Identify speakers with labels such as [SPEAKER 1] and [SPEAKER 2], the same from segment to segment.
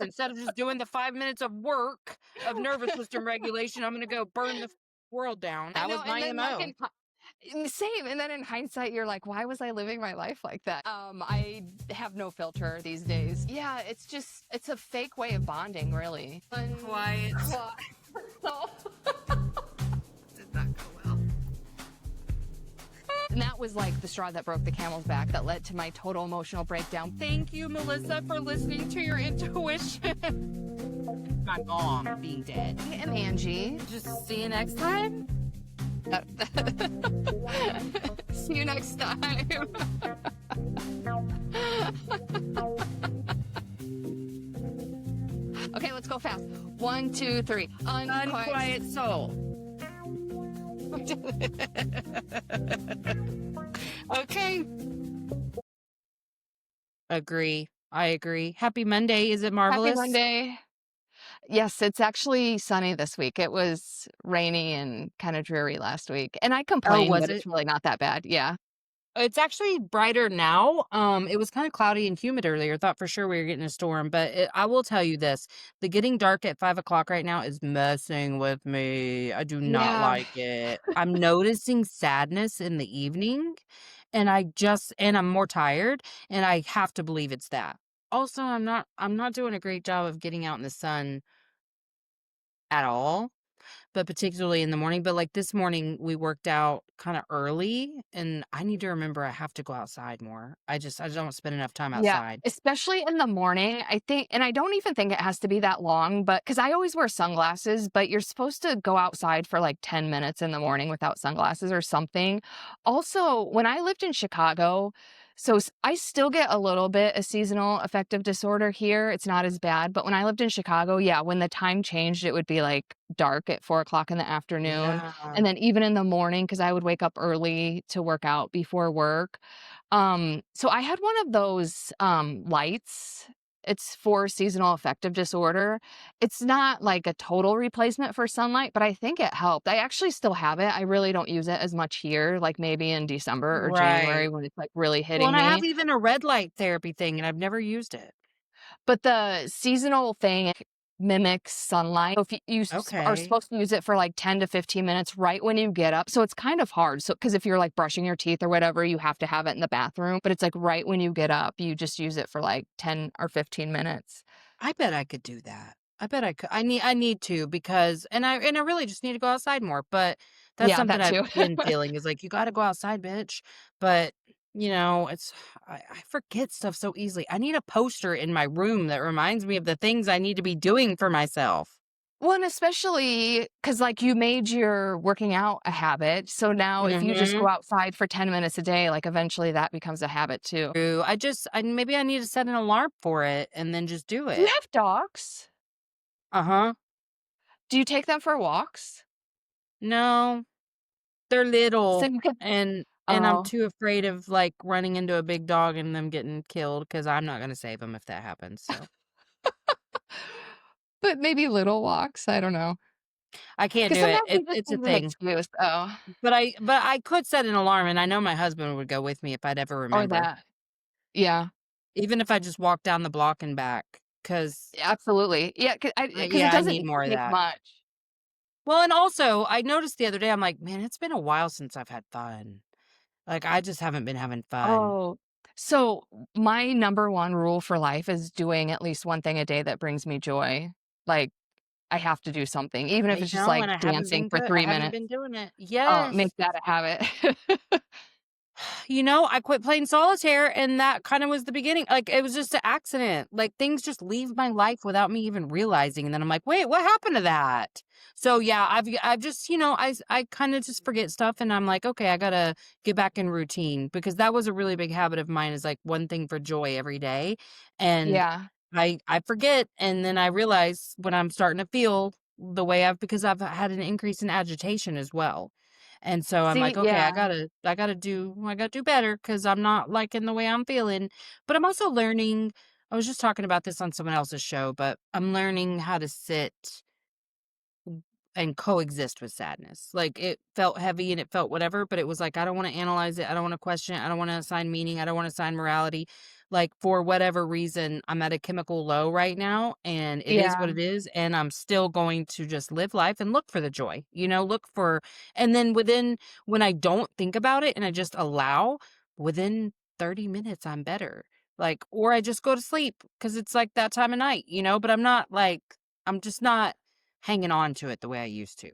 [SPEAKER 1] Instead of just doing the 5 minutes of work of nervous system regulation, I'm gonna go burn the world down.
[SPEAKER 2] I
[SPEAKER 1] That
[SPEAKER 2] know,
[SPEAKER 1] was
[SPEAKER 2] and
[SPEAKER 1] my
[SPEAKER 2] then, like,
[SPEAKER 1] MO.
[SPEAKER 2] same, and then in hindsight, you're like, "Why was I living my life like that?" I have no filter these days. Yeah, it's a fake way of bonding, really.
[SPEAKER 1] Quiet. Did not go well.
[SPEAKER 2] And that was like the straw that broke the camel's back that led to my total emotional breakdown.
[SPEAKER 1] Thank you, Melissa, for listening to your intuition. My mom being dead.
[SPEAKER 2] I am Angie.
[SPEAKER 1] Just see you next time.
[SPEAKER 2] See you next time. Okay, let's go fast. 1, 2, 3.
[SPEAKER 1] Unquiet soul. Okay. Agree. I agree. Happy Monday. Is it
[SPEAKER 2] Happy
[SPEAKER 1] marvelous?
[SPEAKER 2] Monday. Yes, it's actually sunny this week. It was rainy and kind of dreary last week. And I
[SPEAKER 1] Oh,
[SPEAKER 2] complained,
[SPEAKER 1] was
[SPEAKER 2] but
[SPEAKER 1] it?
[SPEAKER 2] it's really not that bad. Yeah.
[SPEAKER 1] It's actually brighter now. It was kind of cloudy and humid earlier. Thought for sure we were getting a storm, but I will tell you this: the getting dark at 5 o'clock right now is messing with me. I do not
[SPEAKER 2] Yeah.
[SPEAKER 1] like it. I'm noticing sadness in the evening, and I'm more tired, and I have to believe it's that. Also, I'm not doing a great job of getting out in the sun at all, but particularly in the morning. But like this morning, we worked out kind of early, and I need to remember I have to go outside more. I don't spend enough time
[SPEAKER 2] Yeah,
[SPEAKER 1] outside.
[SPEAKER 2] especially in the morning, I think, and I don't even think it has to be that long, but because I always wear sunglasses, but you're supposed to go outside for like 10 minutes in the morning without sunglasses or something. Also, when I lived in Chicago, I still get a little bit of seasonal affective disorder here. It's not as bad, but when I lived in Chicago, yeah, when the time changed, it would be like dark at 4 o'clock in the afternoon.
[SPEAKER 1] Yeah.
[SPEAKER 2] And then even in the morning, because I would wake up early to work out before work. So I had one of those, lights. It's for seasonal affective disorder. It's not like a total replacement for sunlight, but I think it helped. I actually still have it. I really don't use it as much here, like maybe in December or January
[SPEAKER 1] Right.
[SPEAKER 2] when it's like really
[SPEAKER 1] Well,
[SPEAKER 2] hitting
[SPEAKER 1] and I have
[SPEAKER 2] me.
[SPEAKER 1] even a red light therapy thing, and I've never used it.
[SPEAKER 2] But the seasonal thing mimics sunlight. So if are
[SPEAKER 1] Okay.
[SPEAKER 2] supposed to use it for like 10 to 15 minutes right when you get up. So it's kind of hard. So, because if you're like brushing your teeth or whatever, you have to have it in the bathroom. But it's like right when you get up, you just use it for like 10 or 15 minutes.
[SPEAKER 1] I bet I could do that. I bet I could. I need to because and I really just need to go outside more, but that's
[SPEAKER 2] Yeah,
[SPEAKER 1] something
[SPEAKER 2] that
[SPEAKER 1] I've
[SPEAKER 2] too.
[SPEAKER 1] been feeling is like, "You gotta go outside, bitch." But, it's I forget stuff so easily. I need a poster in my room that reminds me of the things I need to be doing for myself.
[SPEAKER 2] Well, and especially because like you made your working out a habit. So now if you just go
[SPEAKER 1] Mhm.
[SPEAKER 2] outside for 10 minutes a day, like eventually that becomes a habit too.
[SPEAKER 1] True. Maybe I need to set an alarm for it and then just do
[SPEAKER 2] Do you
[SPEAKER 1] it.
[SPEAKER 2] have dogs?
[SPEAKER 1] Uh-huh.
[SPEAKER 2] Do you take them for walks?
[SPEAKER 1] No, they're
[SPEAKER 2] So
[SPEAKER 1] little,
[SPEAKER 2] you could,
[SPEAKER 1] and I'm
[SPEAKER 2] oh.
[SPEAKER 1] too afraid of, like, running into a big dog and them getting killed because 'cause I'm not gonna save them if that happens, so
[SPEAKER 2] But maybe little walks, I don't know.
[SPEAKER 1] I can't
[SPEAKER 2] Because
[SPEAKER 1] do it.
[SPEAKER 2] sometimes we just
[SPEAKER 1] It's a
[SPEAKER 2] need an
[SPEAKER 1] thing.
[SPEAKER 2] excuse. Oh,
[SPEAKER 1] But I could set an alarm, and I know my husband would go with me if I'd ever
[SPEAKER 2] or
[SPEAKER 1] remember,
[SPEAKER 2] that. Yeah,
[SPEAKER 1] even if I just walk down the block and back, 'cause
[SPEAKER 2] absolutely. Yeah, because it
[SPEAKER 1] yeah, I
[SPEAKER 2] doesn't
[SPEAKER 1] need more of
[SPEAKER 2] take
[SPEAKER 1] that.
[SPEAKER 2] much.
[SPEAKER 1] Well, and also, I noticed the other day, I'm like, "Man, it's been a while since I've had fun." Like, I just haven't been having fun.
[SPEAKER 2] Oh, so my number one rule for life is doing at least one thing a day that brings me joy. Like, I have to do something, even if
[SPEAKER 1] I
[SPEAKER 2] it's just
[SPEAKER 1] know,
[SPEAKER 2] like
[SPEAKER 1] and
[SPEAKER 2] dancing for
[SPEAKER 1] I
[SPEAKER 2] 3
[SPEAKER 1] haven't
[SPEAKER 2] minutes.
[SPEAKER 1] been doing it.
[SPEAKER 2] Make
[SPEAKER 1] Yes.
[SPEAKER 2] that a habit.
[SPEAKER 1] I quit playing solitaire, and that kinda was the beginning. Like, it was just an accident. Like, things just leave my life without me even realizing, and then I'm like, "Wait, what happened to that?" So, yeah, I've just, I kinda just forget stuff, and I'm like, "Okay, I gotta get back in routine," because that was a really big habit of mine is, like, one thing for joy every day, and
[SPEAKER 2] Yeah.
[SPEAKER 1] I forget, and then I realize when I'm starting to feel the way because I've had an increase in agitation as well. And so I'm
[SPEAKER 2] See,
[SPEAKER 1] like, "Okay,
[SPEAKER 2] yeah.
[SPEAKER 1] I gotta do better because 'cause I'm not liking the way I'm feeling." But I'm also learning I was just talking about this on someone else's show, but I'm learning how to sit and coexist with sadness. Like, it felt heavy and it felt whatever, but it was like, I don't wanna analyze it, I don't wanna question it, I don't wanna assign meaning, I don't wanna assign morality. Like, for whatever reason, I'm at a chemical low right now, and it is
[SPEAKER 2] Yeah.
[SPEAKER 1] what it is, and I'm still going to just live life and look for the joy, look for and then when I don't think about it and I just allow, within 30 minutes, I'm better. Like, or I just go to sleep because it's, like, that time of night, but I'm just not hanging on to it the way I used to.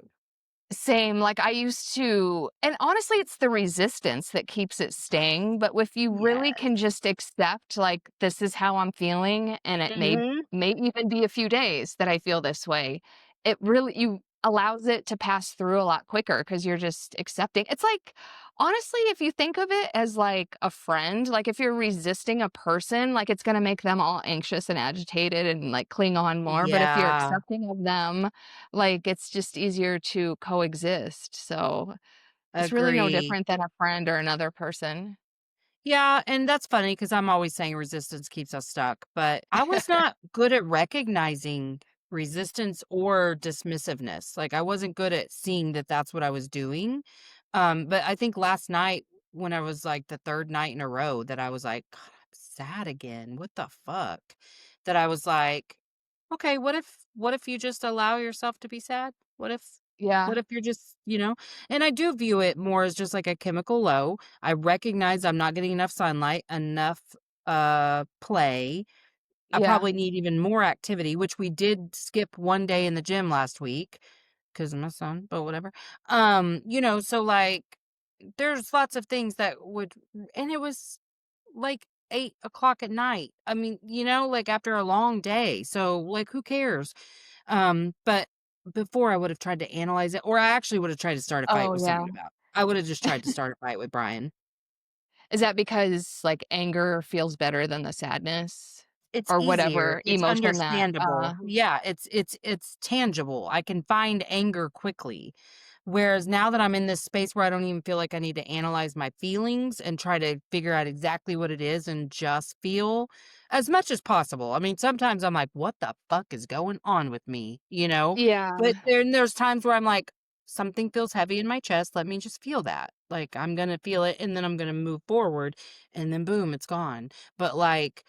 [SPEAKER 2] Same, like, I used to and honestly, it's the resistance that keeps it staying, but if you really
[SPEAKER 1] Yes.
[SPEAKER 2] can just accept, like, "This is how I'm feeling, and it
[SPEAKER 1] Mhm.
[SPEAKER 2] may even be a few days that I feel this way," it really you allows it to pass through a lot quicker because 'cause you're just accepting it's like honestly, if you think of it as, like, a friend, like, if you're resisting a person, like, it's gonna make them all anxious and agitated and, like, cling on more, but if you're
[SPEAKER 1] Yeah,
[SPEAKER 2] accepting of them, like, it's just easier to coexist, so it's really no
[SPEAKER 1] agree.
[SPEAKER 2] different than a friend or another person.
[SPEAKER 1] Yeah, and that's funny because 'cause I'm always saying resistance keeps us stuck, but I was not good at recognizing resistance or dismissiveness. Like, I wasn't good at seeing that that's what I was doing. But I think last night when I was, like, the 3rd night in a row that I was like, "God, I'm sad again. What the fuck?" That I was like, "Okay, what if you just allow yourself to be sad? What if
[SPEAKER 2] Yeah,
[SPEAKER 1] what if you're just" And I do view it more as just like a chemical low. I recognize I'm not getting enough sunlight, enough play. I
[SPEAKER 2] yeah,
[SPEAKER 1] probably need even more activity, which we did skip one day in the gym last week because of my son, but whatever. So like there's lots of things that would and it was like 8 o'clock at night. I mean, like after a long day. So like who cares? But before I would have tried to analyze it, or I actually would have tried to start a fight
[SPEAKER 2] oh,
[SPEAKER 1] with
[SPEAKER 2] yeah.
[SPEAKER 1] someone about it. I would have just tried to start a fight with Brian.
[SPEAKER 2] Is that because, like, anger feels better than the sadness?
[SPEAKER 1] It's
[SPEAKER 2] Or
[SPEAKER 1] easier,
[SPEAKER 2] whatever
[SPEAKER 1] it's
[SPEAKER 2] emotion that,
[SPEAKER 1] understandable. Yeah, it's tangible. I can find anger quickly. Whereas now that I'm in this space where I don't even feel like I need to analyze my feelings and try to figure out exactly what it is and just feel as much as possible. I mean, sometimes I'm like, "What the fuck is going on with me?" You know?
[SPEAKER 2] yeah.
[SPEAKER 1] But then there's times where I'm like, "Something feels heavy in my chest, let me just feel that." Like, I'm gonna feel it, and then I'm gonna move forward, and then boom, it's gone. But, like,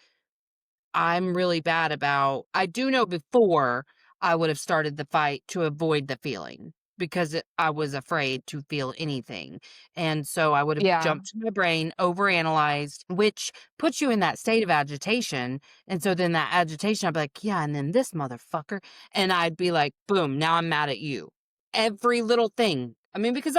[SPEAKER 1] I'm really bad about I do know before I would have started the fight to avoid the feeling because I was afraid to feel anything. And so I would have
[SPEAKER 2] Yeah,
[SPEAKER 1] jumped to my brain, overanalyzed, which puts you in that state of agitation. And so then that agitation, I'd be like, yeah, and then this motherfucker. And I'd be like, boom, now I'm mad at you. Every little thing. I mean, because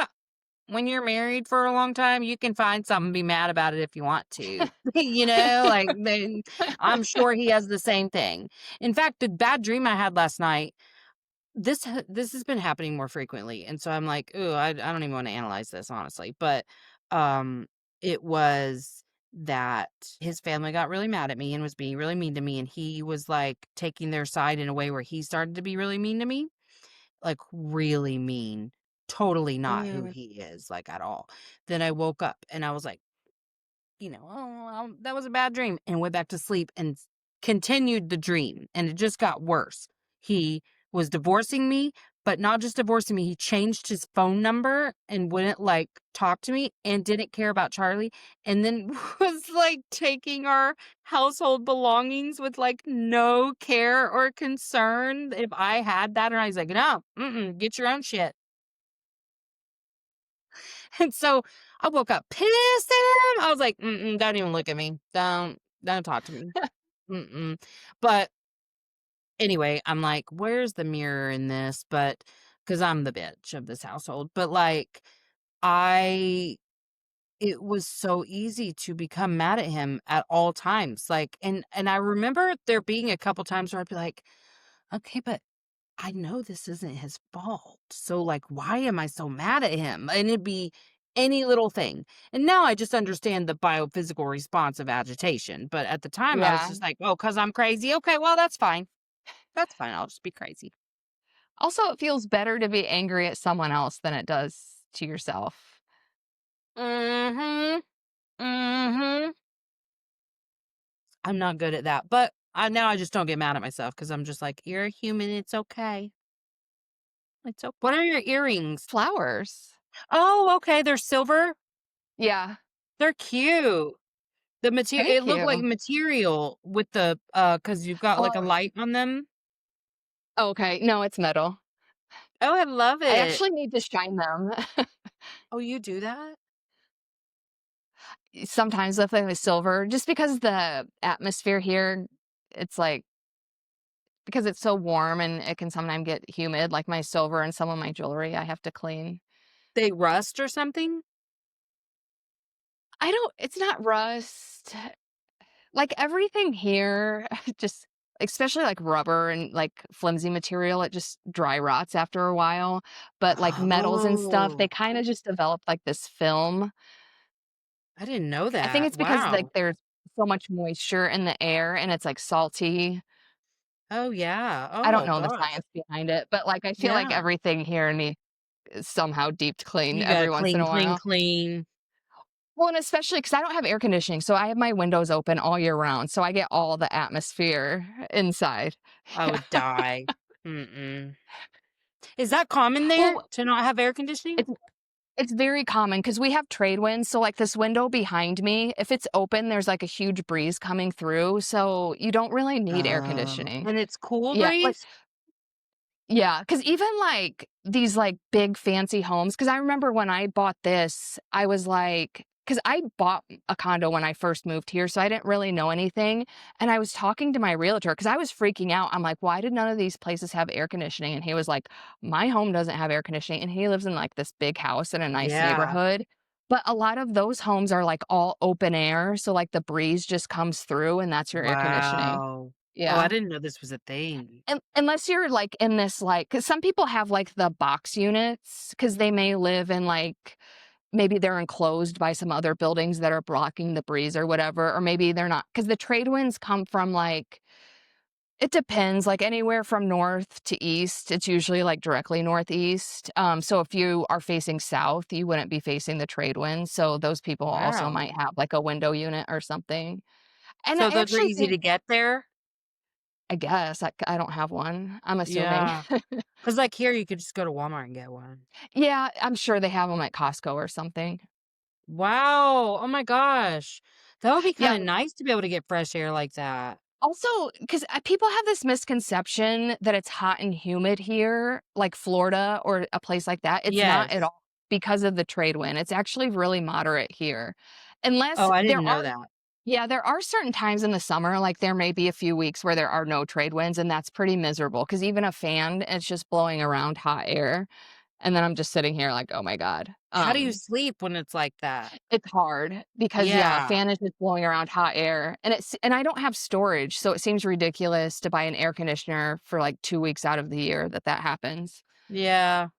[SPEAKER 1] when you're married for a long time, you can find something, be mad about it if you want to. Like, then I'm sure he has the same thing. In fact, the bad dream I had last night, this has been happening more frequently, and so I'm like, "Ooh, I don't even wanna analyze this, honestly," but, um, it was that his family got really mad at me and was being really mean to me, and he was, like, taking their side in a way where he started to be really mean to me. Like, really mean, totally not who
[SPEAKER 2] mm,
[SPEAKER 1] he is, like, at all. Then I woke up and I was like, "Oh, well, that was a bad dream," and went back to sleep and continued the dream, and it just got worse. He was divorcing me, but not just divorcing me, he changed his phone number and wouldn't, like, talk to me and didn't care about Charlie, and then was, like, taking our household belongings with, like, no care or concern if I had that, and I was like, "No, get your own shit." And so I woke up pissed at him. I was like, don't even look at me. Don't talk to me. Mm-mm. But anyway, I'm like, where's the mirror in this? But because I'm the bitch of this household. But like, I, it was so easy to become mad at him at all times. Like, and I remember there being a couple times where I'd be like, okay, but I know this isn't his fault. So, like, why am I so mad at him? And it'd be any little thing. And now I just understand the biophysical response of agitation. But at the time, I was
[SPEAKER 2] yeah.
[SPEAKER 1] just like, oh, because I'm crazy. Okay, well, that's fine. That's fine. I'll just be crazy.
[SPEAKER 2] Also, it feels better to be angry at someone else than it does to yourself.
[SPEAKER 1] Mm hmm. Mm hmm. I'm not good at that. But now I just don't get mad at myself because I'm just like, you're a human. It's okay. It's okay. What are your earrings?
[SPEAKER 2] Flowers.
[SPEAKER 1] Oh, okay. They're silver.
[SPEAKER 2] Yeah.
[SPEAKER 1] They're cute. The material it
[SPEAKER 2] Thank
[SPEAKER 1] looked like
[SPEAKER 2] you.
[SPEAKER 1] material with the, because 'cause you've got, like, a
[SPEAKER 2] Oh,
[SPEAKER 1] light on them.
[SPEAKER 2] okay. No, it's metal.
[SPEAKER 1] Oh, I love
[SPEAKER 2] I
[SPEAKER 1] it.
[SPEAKER 2] actually need to shine them.
[SPEAKER 1] Oh, you do that?
[SPEAKER 2] Sometimes if it was silver, just because the atmosphere here, it's like because it's so warm and it can sometimes get humid, like my silver and some of my jewelry I have to clean.
[SPEAKER 1] They rust or something?
[SPEAKER 2] I don't it's not rust. Like everything here, just especially like rubber and like flimsy material, it just dry rots after a while. But like metals and stuff, they
[SPEAKER 1] Oh,
[SPEAKER 2] kind of just develop like this film.
[SPEAKER 1] I didn't know
[SPEAKER 2] I think
[SPEAKER 1] that.
[SPEAKER 2] it's because like
[SPEAKER 1] Wow.
[SPEAKER 2] there's so much moisture in the air and it's like salty.
[SPEAKER 1] Oh, yeah.
[SPEAKER 2] I don't
[SPEAKER 1] Oh
[SPEAKER 2] know the
[SPEAKER 1] gosh.
[SPEAKER 2] science behind it, but like I feel like
[SPEAKER 1] Yeah.
[SPEAKER 2] everything here needs somehow deep cleaned
[SPEAKER 1] You gotta
[SPEAKER 2] every once in
[SPEAKER 1] clean,
[SPEAKER 2] a
[SPEAKER 1] clean,
[SPEAKER 2] while.
[SPEAKER 1] clean.
[SPEAKER 2] Well, and especially because I don't have air conditioning, so I have my windows open all year round, so I get all the atmosphere inside.
[SPEAKER 1] I
[SPEAKER 2] Yeah.
[SPEAKER 1] would die. Mm-mm. Is that common there
[SPEAKER 2] Well,
[SPEAKER 1] to not have air conditioning?
[SPEAKER 2] it's it's very common because we have trade winds, so, like, this window behind me, if it's open, there's, like, a huge breeze coming through, so you don't really need air
[SPEAKER 1] Oh,
[SPEAKER 2] conditioning.
[SPEAKER 1] and it's cool
[SPEAKER 2] Yeah, like
[SPEAKER 1] breeze?
[SPEAKER 2] yeah, because even, like, these, like, big fancy homes. Because I remember when I bought this, I was like, because I bought a condo when I first moved here, so I didn't really know anything, and I was talking to my realtor because I was freaking out. I'm like, "Why did none of these places have air conditioning?" And he was like, "My home doesn't have air conditioning," and he lives in, like, this big house in a nice
[SPEAKER 1] Yeah.
[SPEAKER 2] neighborhood, but a lot of those homes are, like, all open air, so, like, the breeze just comes through, and that's your air conditioning.
[SPEAKER 1] Wow. Oh, I
[SPEAKER 2] Yeah.
[SPEAKER 1] didn't know this was a thing.
[SPEAKER 2] Unless you're, like, in this, like, because some people have, like, the box units, because they may live in, like maybe they're enclosed by some other buildings that are blocking the breeze or whatever, or maybe they're not. Because the trade winds come from, like it depends, like, anywhere from north to east, it's usually, like, directly northeast, so if you are facing south, you wouldn't be facing the trade winds, so those people also
[SPEAKER 1] Wow.
[SPEAKER 2] might have, like, a window unit or something, and
[SPEAKER 1] So
[SPEAKER 2] I
[SPEAKER 1] those are
[SPEAKER 2] actually
[SPEAKER 1] easy
[SPEAKER 2] think
[SPEAKER 1] to get there?
[SPEAKER 2] I guess, I don't have one, I'm assuming.
[SPEAKER 1] Yeah. 'Cause like here, you could just go to Walmart and get one.
[SPEAKER 2] Yeah, I'm sure they have them at Costco or something.
[SPEAKER 1] Wow. Oh my gosh. That would be
[SPEAKER 2] Yeah,
[SPEAKER 1] kinda nice to be able to get fresh air like that.
[SPEAKER 2] also, 'cause, people have this misconception that it's hot and humid here, like Florida or a place like that. It's not at
[SPEAKER 1] Yes.
[SPEAKER 2] all because of the trade wind. It's actually really moderate here. Unless
[SPEAKER 1] Oh, I
[SPEAKER 2] there
[SPEAKER 1] didn't know
[SPEAKER 2] are
[SPEAKER 1] that.
[SPEAKER 2] yeah, there are certain times in the summer, like, there may be a few weeks where there are no trade winds, and that's pretty miserable. Because even a fan, it's just blowing around hot air, and then I'm just sitting here like, "Oh my god."
[SPEAKER 1] How do you sleep when it's like that?
[SPEAKER 2] It's hard because, yeah, a
[SPEAKER 1] Yeah.
[SPEAKER 2] fan is just blowing around hot air, and I don't have storage, so it seems ridiculous to buy an air conditioner for, like, 2 weeks out of the year that happens.
[SPEAKER 1] Yeah.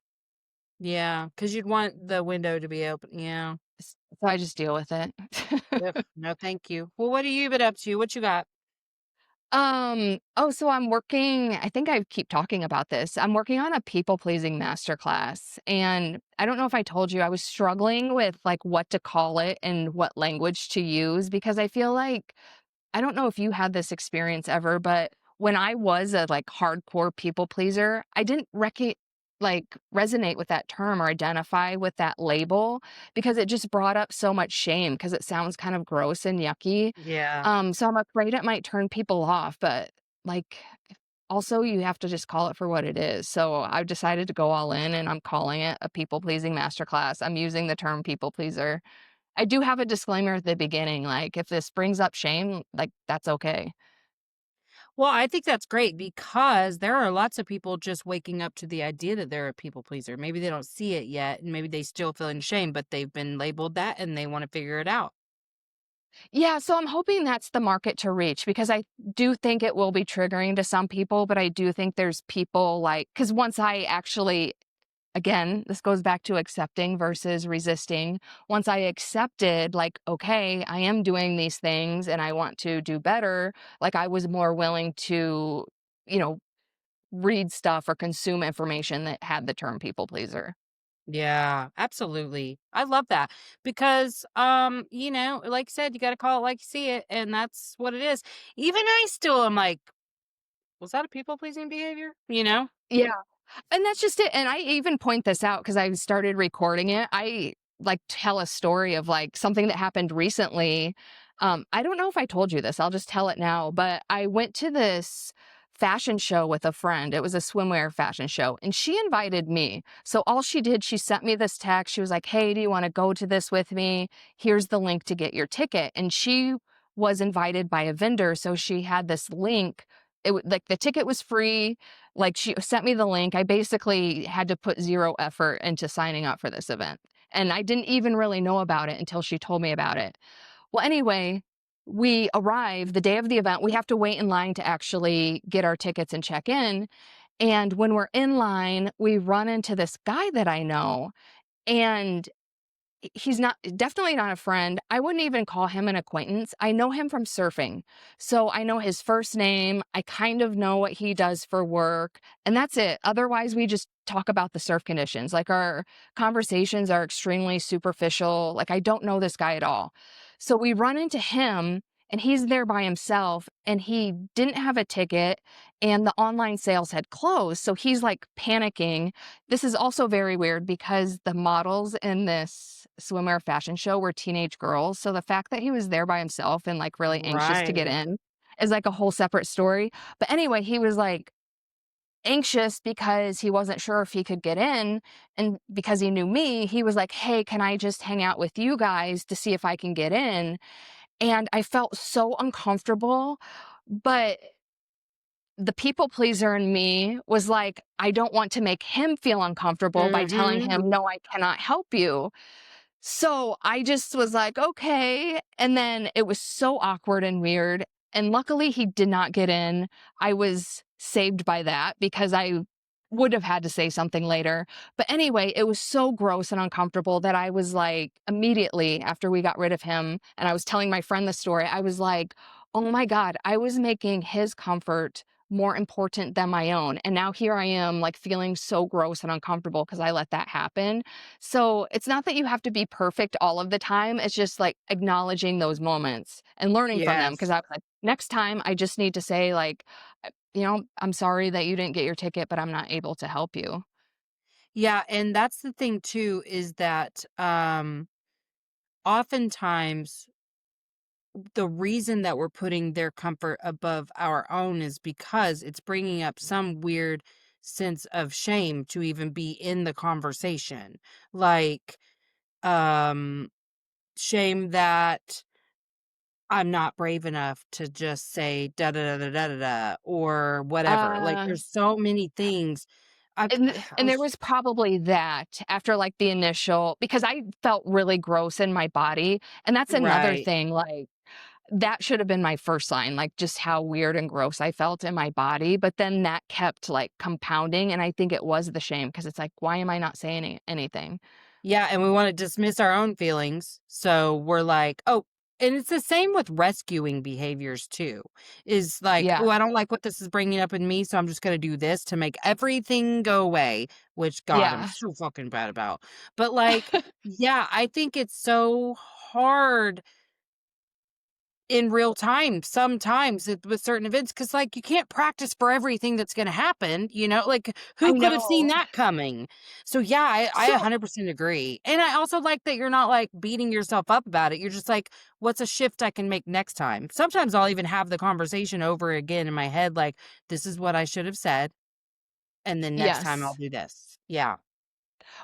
[SPEAKER 1] Yeah. Because 'cause you'd want the window to be open. Yeah.
[SPEAKER 2] So I just deal with it.
[SPEAKER 1] Ugh, no, thank you. Well, what have you been up to? What you got?
[SPEAKER 2] So I'm working I think I keep talking about this. I'm working on a people-pleasing masterclass, and I don't know if I told you, I was struggling with, like, what to call it and what language to use because I feel like I don't know if you had this experience ever, but when I was a, like, hardcore people pleaser, I didn't resonate with that term or identify with that label because it just brought up so much shame because it sounds kind of gross and yucky.
[SPEAKER 1] Yeah.
[SPEAKER 2] So I'm afraid it might turn people off, but, like, also you have to just call it for what it is. So I've decided to go all in and I'm calling it a people pleasing masterclass. I'm using the term people pleaser. I do have a disclaimer at the beginning, like, if this brings up shame, like, that's okay.
[SPEAKER 1] Well, I think that's great because there are lots of people just waking up to the idea that they're a people pleaser. Maybe they don't see it yet, and maybe they still feeling shame, but they've been labeled that and they wanna figure it out.
[SPEAKER 2] Yeah, so I'm hoping that's the market to reach because I do think it will be triggering to some people, but I do think there's people like, because once I actually again, this goes back to accepting versus resisting. Once I accepted, like, okay, I am doing these things and I want to do better, like, I was more willing to, you know, read stuff or consume information that had the term people pleaser.
[SPEAKER 1] Yeah, absolutely. I love that because, like I said, you gotta call it like you see it, and that's what it is. Even I still am like, "Was that a people pleasing behavior?" You know?
[SPEAKER 2] Yeah. And that's just it. And I even point this out because I started recording it. I like tell a story of like something that happened recently. I don't know if I told you this, I'll just tell it now, but I went to this fashion show with a friend. It was a swimwear fashion show, and she invited me. So all she did, she sent me this text. She was like, "Hey, do you want to go to this with me? Here's the link to get your ticket." And she was invited by a vendor, so she had this link. Like the ticket was free. Like she sent me the link. I basically had to put zero effort into signing up for this event. And I didn't even really know about it until she told me about it. Well, anyway, we arrive the day of the event. We have to wait in line to actually get our tickets and check in. And when we're in line, we run into this guy that I know. And he's not definitely not a friend. I wouldn't even call him an acquaintance. I know him from surfing. So I know his first name. I kind of know what he does for work, and that's it. Otherwise, we just talk about the surf conditions. Like our conversations are extremely superficial. Like I don't know this guy at all. So we run into him and he's there by himself and he didn't have a ticket and the online sales had closed. So he's like panicking. This is also very weird because the models in this swimwear fashion show were teenage girls. So the fact that he was there by himself and like really anxious to get
[SPEAKER 1] Right.
[SPEAKER 2] in is like a whole separate story. But anyway, he was like anxious because he wasn't sure if he could get in. And because he knew me, he was like, "Hey, can I just hang out with you guys to see if I can get in?" And I felt so uncomfortable. But the people pleaser in me was like, I don't want to make him feel uncomfortable by telling
[SPEAKER 1] Mhm.
[SPEAKER 2] him, "No, I cannot help you." So I just was like, "Okay." And then it was so awkward and weird. And luckily, he did not get in. I was saved by that because I would have had to say something later. But anyway, it was so gross and uncomfortable that I was like, immediately after we got rid of him, and I was telling my friend the story, I was like, "Oh my God, I was making his comfort more important than my own. And now here I am, like feeling so gross and uncomfortable because I let that happen." So it's not that you have to be perfect all of the time. It's just like acknowledging those moments and learning from them. Cause
[SPEAKER 1] Yes.
[SPEAKER 2] I was like, next time I just need to say, like, "I'm sorry that you didn't get your ticket, but I'm not able to help you."
[SPEAKER 1] Yeah, and that's the thing too is that oftentimes the reason that we're putting their comfort above our own is because it's bringing up some weird sense of shame to even be in the conversation. Like um shame that I'm not brave enough to just say da da da da da da da or whatever. Like
[SPEAKER 2] Uh,
[SPEAKER 1] there's so many things. I I
[SPEAKER 2] and there
[SPEAKER 1] was
[SPEAKER 2] was probably that after like the initial, because I felt really gross in my body. And that's another
[SPEAKER 1] right.
[SPEAKER 2] thing. Like, that should have been my first sign, like, just how weird and gross I felt in my body, but then that kept, like, compounding, and I think it was the shame because it's like, "Why am I not saying anything?"
[SPEAKER 1] Yeah, and we wanna dismiss our own feelings, so we're like, "Oh," and it's the same with rescuing behaviors too, is like,
[SPEAKER 2] Yeah,
[SPEAKER 1] "Oh, I don't like what this is bringing up in me, so I'm just gonna do this to make everything go away," which, God, I'm
[SPEAKER 2] yeah.
[SPEAKER 1] so fucking bad about. But, like, yeah, I think it's so hard in real time sometimes with certain events because like you can't practice for everything that's going to happen, like
[SPEAKER 2] I
[SPEAKER 1] who could have seen
[SPEAKER 2] know.
[SPEAKER 1] that coming? So yeah, I
[SPEAKER 2] So
[SPEAKER 1] 100% agree, and I also like that you're not like beating yourself up about it. You're just like, what's a shift I can make next time? Sometimes I'll even have the conversation over again in my head, like, this is what I should have said, and then next time I'll
[SPEAKER 2] yes.
[SPEAKER 1] do this. Yeah.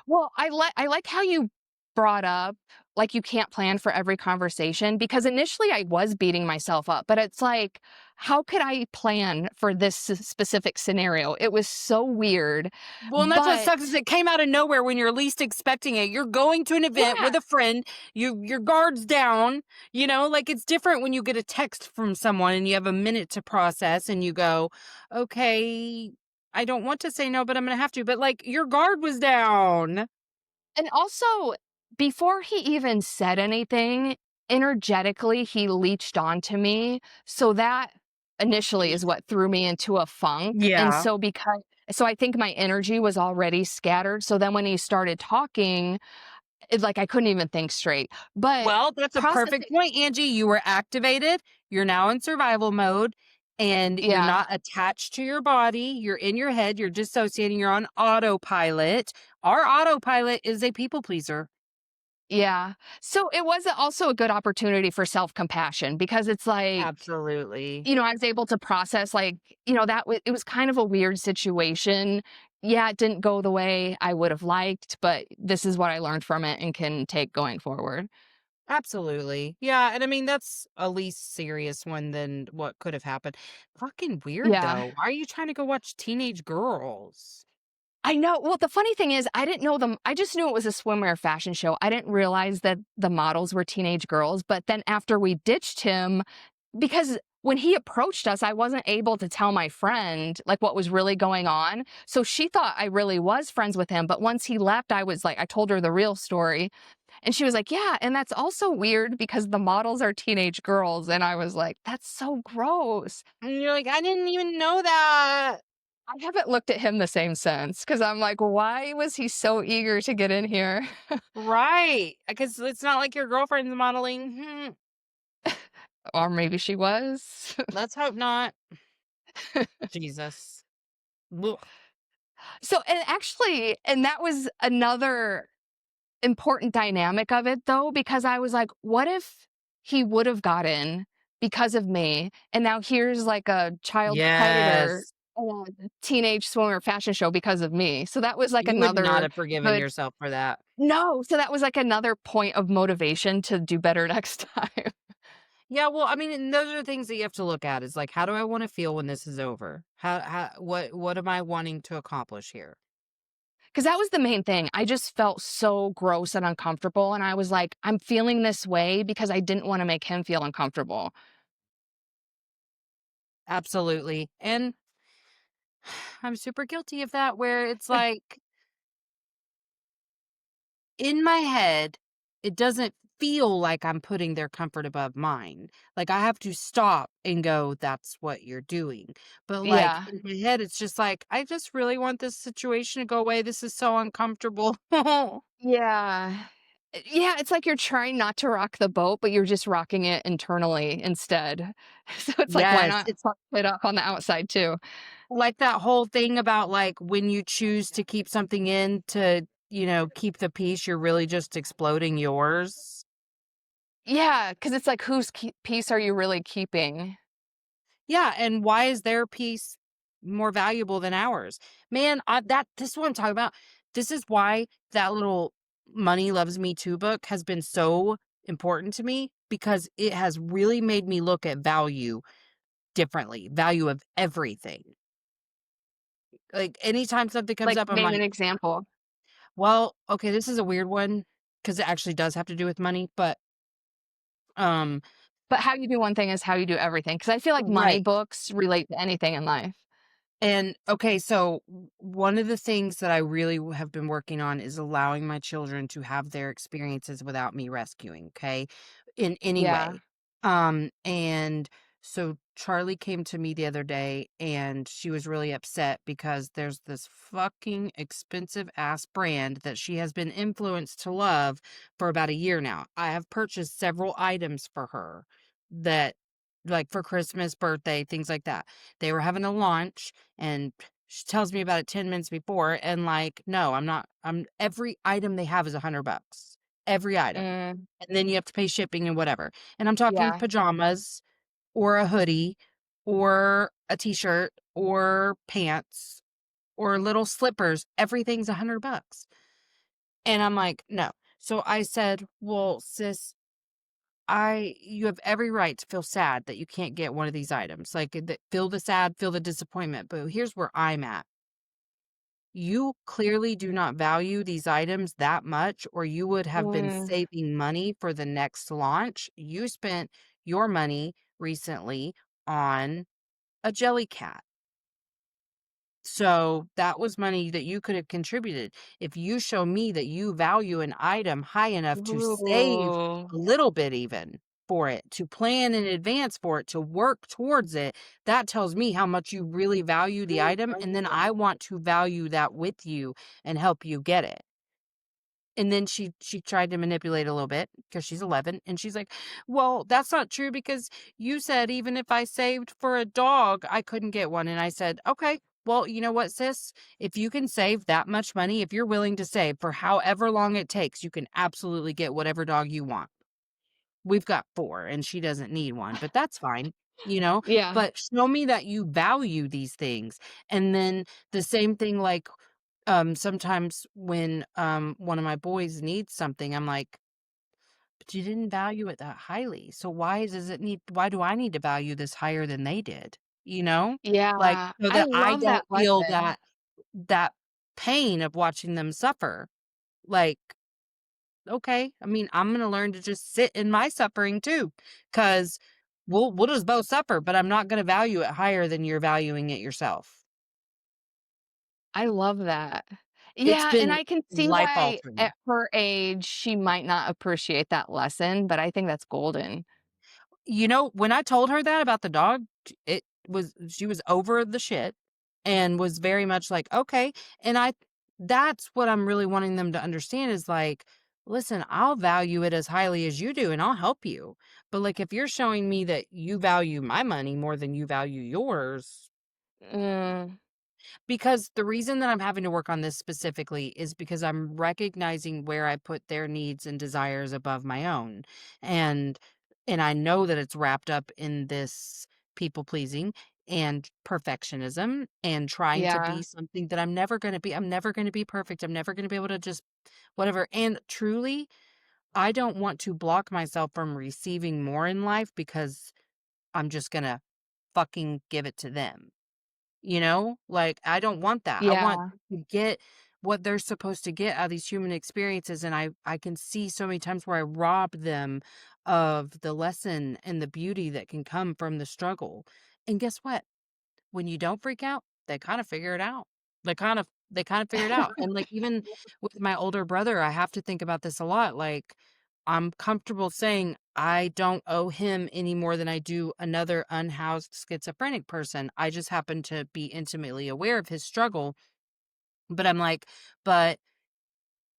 [SPEAKER 2] Well, I like how you brought up, like, you can't plan for every conversation because initially I was beating myself up, but it's like, how could I plan for this specific scenario? It was so weird,
[SPEAKER 1] Well, and that's what
[SPEAKER 2] but
[SPEAKER 1] sucks is it came out of nowhere when you're least expecting it. You're going to an event
[SPEAKER 2] yeah.
[SPEAKER 1] with a friend, your guard's down, like it's different when you get a text from someone and you have a minute to process and you go, "Okay, I don't want to say no, but I'm going to have to." But like your guard was down.
[SPEAKER 2] And also, before he even said anything, energetically, he leached onto me. So that initially is what threw me into a funk. And
[SPEAKER 1] Yeah.
[SPEAKER 2] so I think my energy was already scattered. So then when he started talking, like I couldn't even think straight. But
[SPEAKER 1] Well, that's a perfect
[SPEAKER 2] processing,
[SPEAKER 1] point, Angie. You were activated. You're now in survival mode and you're
[SPEAKER 2] yeah.
[SPEAKER 1] not attached to your body. You're in your head. You're dissociating. You're on autopilot. Our autopilot is a people pleaser.
[SPEAKER 2] Yeah. So it was also a good opportunity for self-compassion because it's like,
[SPEAKER 1] Absolutely.
[SPEAKER 2] I was able to process like, it was kind of a weird situation. Yeah, it didn't go the way I would have liked, but this is what I learned from it and can take going forward.
[SPEAKER 1] Absolutely. Yeah, and I mean, that's a least serious one than what could have happened. Fucking weird,
[SPEAKER 2] Yeah.
[SPEAKER 1] though. Why are you trying to go watch teenage girls?
[SPEAKER 2] I know. Well, the funny thing is, I didn't know them. I just knew it was a swimwear fashion show. I didn't realize that the models were teenage girls. But then after we ditched him, because when he approached us, I wasn't able to tell my friend like what was really going on. So she thought I really was friends with him. But once he left, I was like, I told her the real story. And she was like, yeah. And that's also weird because the models are teenage girls. And I was like, that's so gross.
[SPEAKER 1] And you're like, I didn't even know that.
[SPEAKER 2] I haven't looked at him the same since because I'm like, why was he so eager to get in here?
[SPEAKER 1] Right. Because it's not like your girlfriend's modeling.
[SPEAKER 2] Or maybe she was.
[SPEAKER 1] Let's hope not. Jesus. Ugh.
[SPEAKER 2] So, and actually, and that was another important dynamic of it though, because I was like, what if he would have got in because of me? And now here's like a child predator,
[SPEAKER 1] Yes.
[SPEAKER 2] teenage swimmer fashion show because of me. So that was like
[SPEAKER 1] You would not
[SPEAKER 2] another
[SPEAKER 1] have forgiven
[SPEAKER 2] good,
[SPEAKER 1] yourself for that.
[SPEAKER 2] no. So that was like another point of motivation to do better next time.
[SPEAKER 1] Yeah, well, I mean, and those are the things that you have to look at is like, how do I want to feel when this is over? What am I wanting to accomplish here?
[SPEAKER 2] Because that was the main thing. I just felt so gross and uncomfortable. And I was like, I'm feeling this way because I didn't want to make him feel uncomfortable.
[SPEAKER 1] Absolutely. And I'm super guilty of that where it's like in my head, it doesn't feel like I'm putting their comfort above mine. Like I have to stop and go, that's what you're doing. But like
[SPEAKER 2] Yeah.
[SPEAKER 1] in my head, it's just like, I just really want this situation to go away. This is so uncomfortable.
[SPEAKER 2] Yeah. Yeah. It's like you're trying not to rock the boat, but you're just rocking it internally instead. So it's like, why
[SPEAKER 1] Yes.
[SPEAKER 2] not
[SPEAKER 1] It's
[SPEAKER 2] fuck it up on the outside too?
[SPEAKER 1] like that whole thing about like when you choose to keep something in to, keep the peace, you're really just exploding yours.
[SPEAKER 2] Yeah. Cause it's like, whose piece are you really keeping?
[SPEAKER 1] Yeah, and why is their piece more valuable than ours? Man, this is what I'm talking about. This is why that little Money Loves Me Too book has been so important to me because it has really made me look at value differently, value of everything. Like anytime something comes
[SPEAKER 2] Like,
[SPEAKER 1] up, I'm
[SPEAKER 2] name an
[SPEAKER 1] like,
[SPEAKER 2] example.
[SPEAKER 1] well, okay, this is a weird one because it actually does have to do with money, but um
[SPEAKER 2] But how you do one thing is how you do everything. Cause I feel like money
[SPEAKER 1] right.
[SPEAKER 2] books relate to anything in life.
[SPEAKER 1] And okay, so one of the things that I really have been working on is allowing my children to have their experiences without me rescuing, okay? In any
[SPEAKER 2] Yeah.
[SPEAKER 1] way. And so Charlie came to me the other day and she was really upset because there's this fucking expensive ass brand that she has been influenced to love for about a year now. I have purchased several items for her that like for Christmas, birthday, things like that. They were having a launch and she tells me about it 10 minutes before and like, no, I'm not every item they have is $100. Every item.
[SPEAKER 2] Mm,
[SPEAKER 1] And then you have to pay shipping and whatever. And I'm talking
[SPEAKER 2] yeah.
[SPEAKER 1] pajamas or a hoodie or a t-shirt or pants or little slippers. Everything's $100. And I'm like, no. So I said, well, sis, you have every right to feel sad that you can't get one of these items. Like, feel the sad, feel the disappointment. But here's where I'm at. You clearly do not value these items that much, or you would have been
[SPEAKER 2] Mm,
[SPEAKER 1] saving money for the next launch. You spent your money recently on a jelly cat. So that was money that you could have contributed. If you show me that you value an item high enough to save
[SPEAKER 2] ooh.
[SPEAKER 1] a little bit even for it, to plan in advance for it, to work towards it, that tells me how much you really value the item. And then I want to value that with you and help you get it. And then she tried to manipulate a little bit because she's 11 and she's like, "Well, that's not true because you said even if I saved for a dog, I couldn't get one." And I said, "Okay, Well, you know what, sis? If you can save that much money, if you're willing to save for however long it takes, you can absolutely get whatever dog you want. We've got 4 and she doesn't need one, but that's fine, you know?
[SPEAKER 2] Yeah.
[SPEAKER 1] But show me that you value these things. And then the same thing, like, sometimes when, one of my boys needs something, I'm like, "But you didn't value it that highly. So why do I need to value this higher than they did?" You know? Like,
[SPEAKER 2] Yeah.
[SPEAKER 1] so
[SPEAKER 2] I
[SPEAKER 1] that I
[SPEAKER 2] love that
[SPEAKER 1] don't feel
[SPEAKER 2] lesson.
[SPEAKER 1] that pain of watching them suffer. Like, okay, I mean, I'm gonna learn to just sit in my suffering too, because we'll just both suffer, but I'm not gonna value it higher than you're valuing it yourself.
[SPEAKER 2] I love that.
[SPEAKER 1] It's
[SPEAKER 2] Yeah, and
[SPEAKER 1] been
[SPEAKER 2] I can see
[SPEAKER 1] life
[SPEAKER 2] why
[SPEAKER 1] altering.
[SPEAKER 2] at her age, she might not appreciate that lesson, but I think that's golden.
[SPEAKER 1] You know, when I told her that about the dog, it was she was over the shit and was very much like, "Okay." And that's what I'm really wanting them to understand is like, "Listen, I'll value it as highly as you do and I'll help you. But like if you're showing me that you value my money more than you value yours,
[SPEAKER 2] Mm,
[SPEAKER 1] because the reason that I'm having to work on this specifically is because I'm recognizing where I put their needs and desires above my own. And I know that it's wrapped up in this people pleasing and perfectionism and trying to
[SPEAKER 2] yeah.
[SPEAKER 1] be something that I'm never going to be. I'm never going to be perfect. I'm never going to be able to just whatever. And truly, I don't want to block myself from receiving more in life because I'm just going to fucking give it to them. You know? Like, I don't want that. I want
[SPEAKER 2] Yeah.
[SPEAKER 1] to get what they're supposed to get out of these human experiences, and I can see so many times where I rob them of the lesson and the beauty that can come from the struggle. And guess what? When you don't freak out, they kinda figure it out. They kinda figure it out, and, like, even with my older brother, I have to think about this a lot, like, I'm comfortable saying I don't owe him any more than I do another unhoused schizophrenic person. I just happen to be intimately aware of his struggle, but I'm like, "But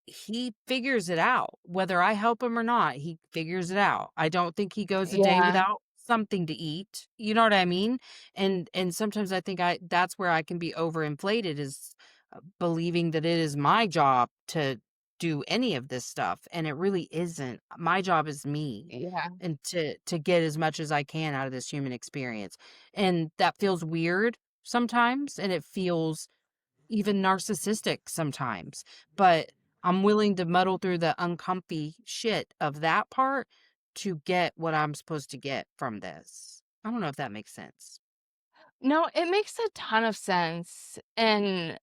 [SPEAKER 1] he figures it out. Whether I help him or not, he figures it out. I don't think he goes a day
[SPEAKER 2] Yeah.
[SPEAKER 1] without something to eat." You know what I mean? And sometimes I think I that's where I can be overinflated is believing that it is my job to do any of this stuff, and it really isn't. My job is me
[SPEAKER 2] Yeah.
[SPEAKER 1] and to get as much as I can out of this human experience. And that feels weird sometimes, and it feels even narcissistic sometimes, but I'm willing to muddle through the uncomfy shit of that part to get what I'm supposed to get from this. I don't know if that makes sense.
[SPEAKER 2] No, it makes a ton of sense, and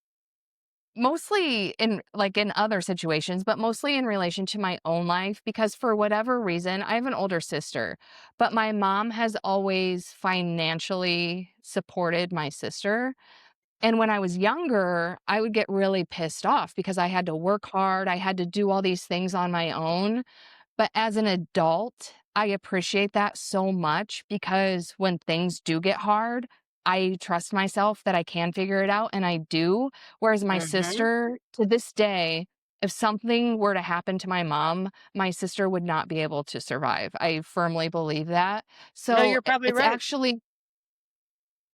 [SPEAKER 2] mostly in like, in other situations, but mostly in relation to my own life because for whatever reason I have an older sister, but my mom has always financially supported my sister, and when I was younger, I would get really pissed off because I had to work hard, I had to do all these things on my own, but as an adult, I appreciate that so much because when things do get hard, I trust myself that I can figure it out, and I do. Whereas my
[SPEAKER 1] Mhm.
[SPEAKER 2] sister, to this day, if something were to happen to my mom, my sister would not be able to survive. I firmly believe that.
[SPEAKER 1] No,
[SPEAKER 2] So
[SPEAKER 1] you're probably
[SPEAKER 2] it's
[SPEAKER 1] right.
[SPEAKER 2] actually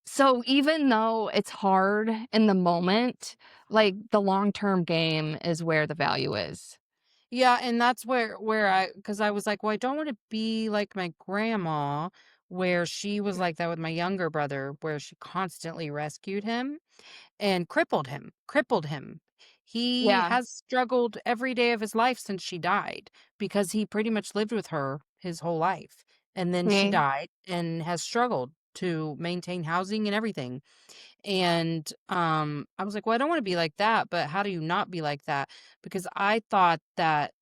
[SPEAKER 2] so even though it's hard in the moment, like the long-term game is where the value is.
[SPEAKER 1] Yeah, and that's where because I was like, "Well, I don't wanna be like my grandma," where she was like that with my younger brother, where she constantly rescued him. And crippled him. He
[SPEAKER 2] Yeah.
[SPEAKER 1] has struggled every day of his life since she died because he pretty much lived with her his whole life, and then she
[SPEAKER 2] Me.
[SPEAKER 1] died and has struggled to maintain housing and everything, and, I was like, "Well, I don't wanna be like that, but how do you not be like that?" Because I thought that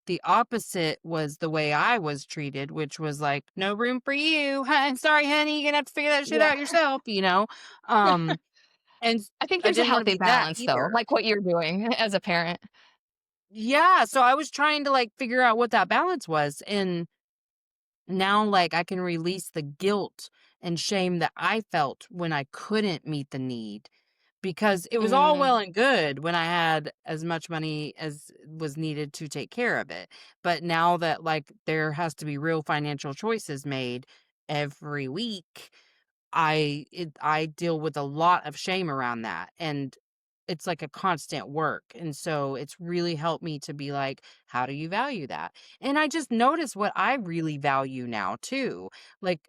[SPEAKER 1] the opposite was the way I was treated, which was like, "No room for you, hun sorry, honey, you're gonna have to figure that shit
[SPEAKER 2] Yeah.
[SPEAKER 1] out yourself," you know? Um and
[SPEAKER 2] I think
[SPEAKER 1] I
[SPEAKER 2] there's a
[SPEAKER 1] didn't wanna
[SPEAKER 2] healthy
[SPEAKER 1] be that
[SPEAKER 2] balance though,
[SPEAKER 1] either.
[SPEAKER 2] like what you're doing as a parent.
[SPEAKER 1] Yeah, so I was trying to, like, figure out what that balance was, and now, like, I can release the guilt and shame that I felt when I couldn't meet the need, because it was all
[SPEAKER 2] Mm,
[SPEAKER 1] well and good when I had as much money as was needed to take care of it, but now that, like, there has to be real financial choices made every week, I deal with a lot of shame around that, and it's like a constant work, and so it's really helped me to be like, "How do you value that?" And I just notice what I really value now too, like,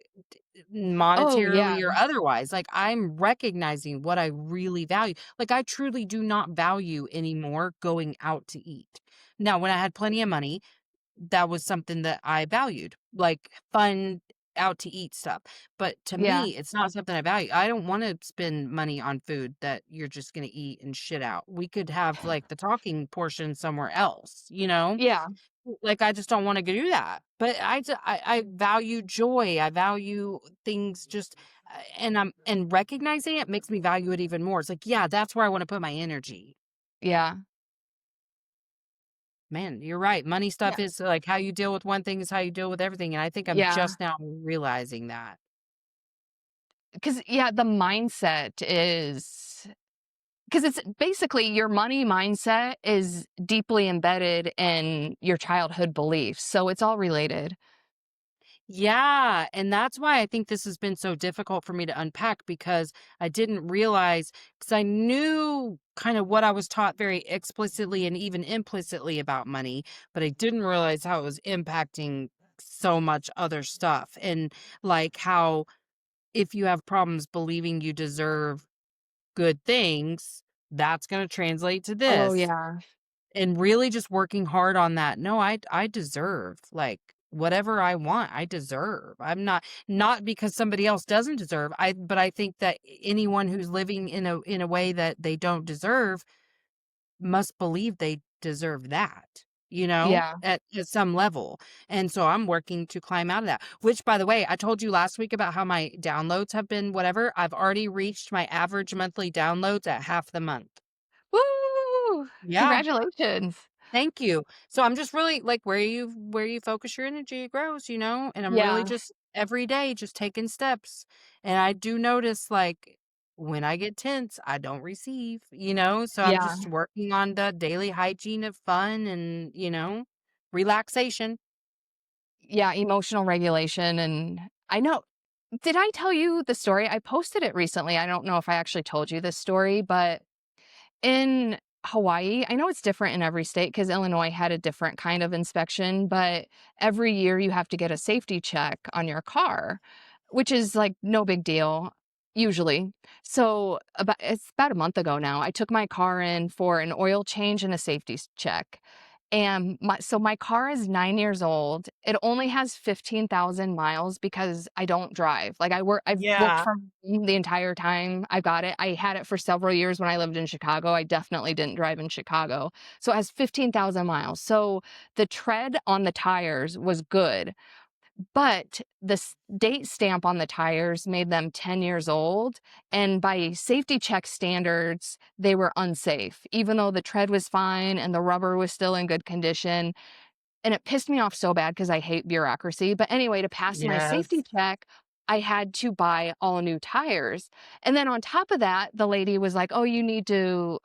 [SPEAKER 2] Oh, yeah.
[SPEAKER 1] monetarily or otherwise, like, I'm recognizing what I really value. Like, I truly do not value anymore going out to eat. Now, when I had plenty of money, that was something that I valued, like fun out to eat stuff. But to
[SPEAKER 2] Yeah.
[SPEAKER 1] me, it's not something I value. I don't want to spend money on food that you're just going to eat and shit out. We could have like the talking portion somewhere else, you know?
[SPEAKER 2] Yeah.
[SPEAKER 1] Like I just don't want to do that. But I value joy. I value things just and recognizing it makes me value it even more. It's like, yeah, that's where I want to put my energy.
[SPEAKER 2] Yeah.
[SPEAKER 1] Man, you're right. Money stuff
[SPEAKER 2] Yeah.
[SPEAKER 1] is like how you deal with one thing is how you deal with everything, and I think I'm
[SPEAKER 2] Yeah.
[SPEAKER 1] just now realizing that.
[SPEAKER 2] Because yeah, the mindset is because it's basically your money mindset is deeply embedded in your childhood beliefs, so it's all related.
[SPEAKER 1] Yeah, and that's why I think this has been so difficult for me to unpack because I didn't realize because I knew kind of what I was taught very explicitly and even implicitly about money, but I didn't realize how it was impacting so much other stuff and like how if you have problems believing you deserve good things, that's gonna translate to
[SPEAKER 2] Oh,
[SPEAKER 1] this.
[SPEAKER 2] yeah.
[SPEAKER 1] And really just working hard on that. No, I deserve, like, whatever I want, I deserve. I'm not because somebody else doesn't deserve. But I think that anyone who's living in a way that they don't deserve must believe they deserve that,
[SPEAKER 2] Yeah.
[SPEAKER 1] at some level. And so I'm working to climb out of that. Which by the way, I told you last week about how my downloads have been whatever. I've already reached my average monthly downloads at half the month.
[SPEAKER 2] Woo!
[SPEAKER 1] Yeah.
[SPEAKER 2] Congratulations.
[SPEAKER 1] Thank you. So I'm just really like where you focus your energy, it grows, and I'm really
[SPEAKER 2] Yeah.
[SPEAKER 1] just every day just taking steps. And I do notice like when I get tense, I don't receive. So I'm
[SPEAKER 2] Yeah.
[SPEAKER 1] just working on the daily hygiene of fun and, relaxation.
[SPEAKER 2] Yeah, emotional regulation, and I know did I tell you the story? I posted it recently. I don't know if I actually told you this story, but in Hawaii, I know it's different in every state because Illinois had a different kind of inspection, but every year you have to get a safety check on your car, which is like no big deal usually. So it's about a month ago now. I took my car in for an oil change and a safety check. And my car is 9 years old. It only has 15,000 miles because I don't drive. Like I've worked
[SPEAKER 1] Yeah.
[SPEAKER 2] from home the entire time I got it. I had it for several years when I lived in Chicago. I definitely didn't drive in Chicago. So it has 15,000 miles. So the tread on the tires was good, but the date stamp on the tires made them 10 years old. And by safety check standards, they were unsafe, even though the tread was fine and the rubber was still in good condition. And it pissed me off so bad because I hate bureaucracy. But anyway, to pass my safety
[SPEAKER 1] Yes.
[SPEAKER 2] check, I had to buy all new tires. And then on top of that, the lady was like, "Oh, you need to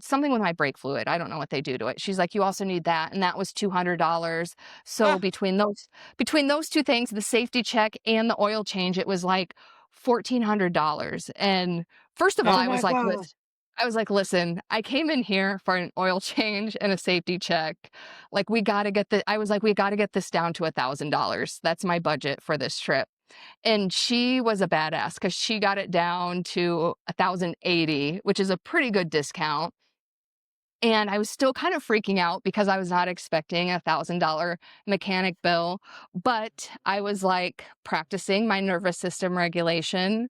[SPEAKER 2] something with my brake fluid. I don't know what they do to it." She's like, "You also need that." And that was $200. So
[SPEAKER 1] Ah,
[SPEAKER 2] between those two things, the safety check and the oil change, it was like $1,400. And first of all,
[SPEAKER 1] oh my God.
[SPEAKER 2] I was like, "Listen, I came in here for an oil change and a safety check. Like, we gotta get the," I was like, "We gotta get this down to $1,000. That's my budget for this trip." And she was a badass because she got it down to 1,080, which is a pretty good discount. And I was still kind of freaking out because I was not expecting $1,000 mechanic bill. But I was like practicing my nervous system regulation.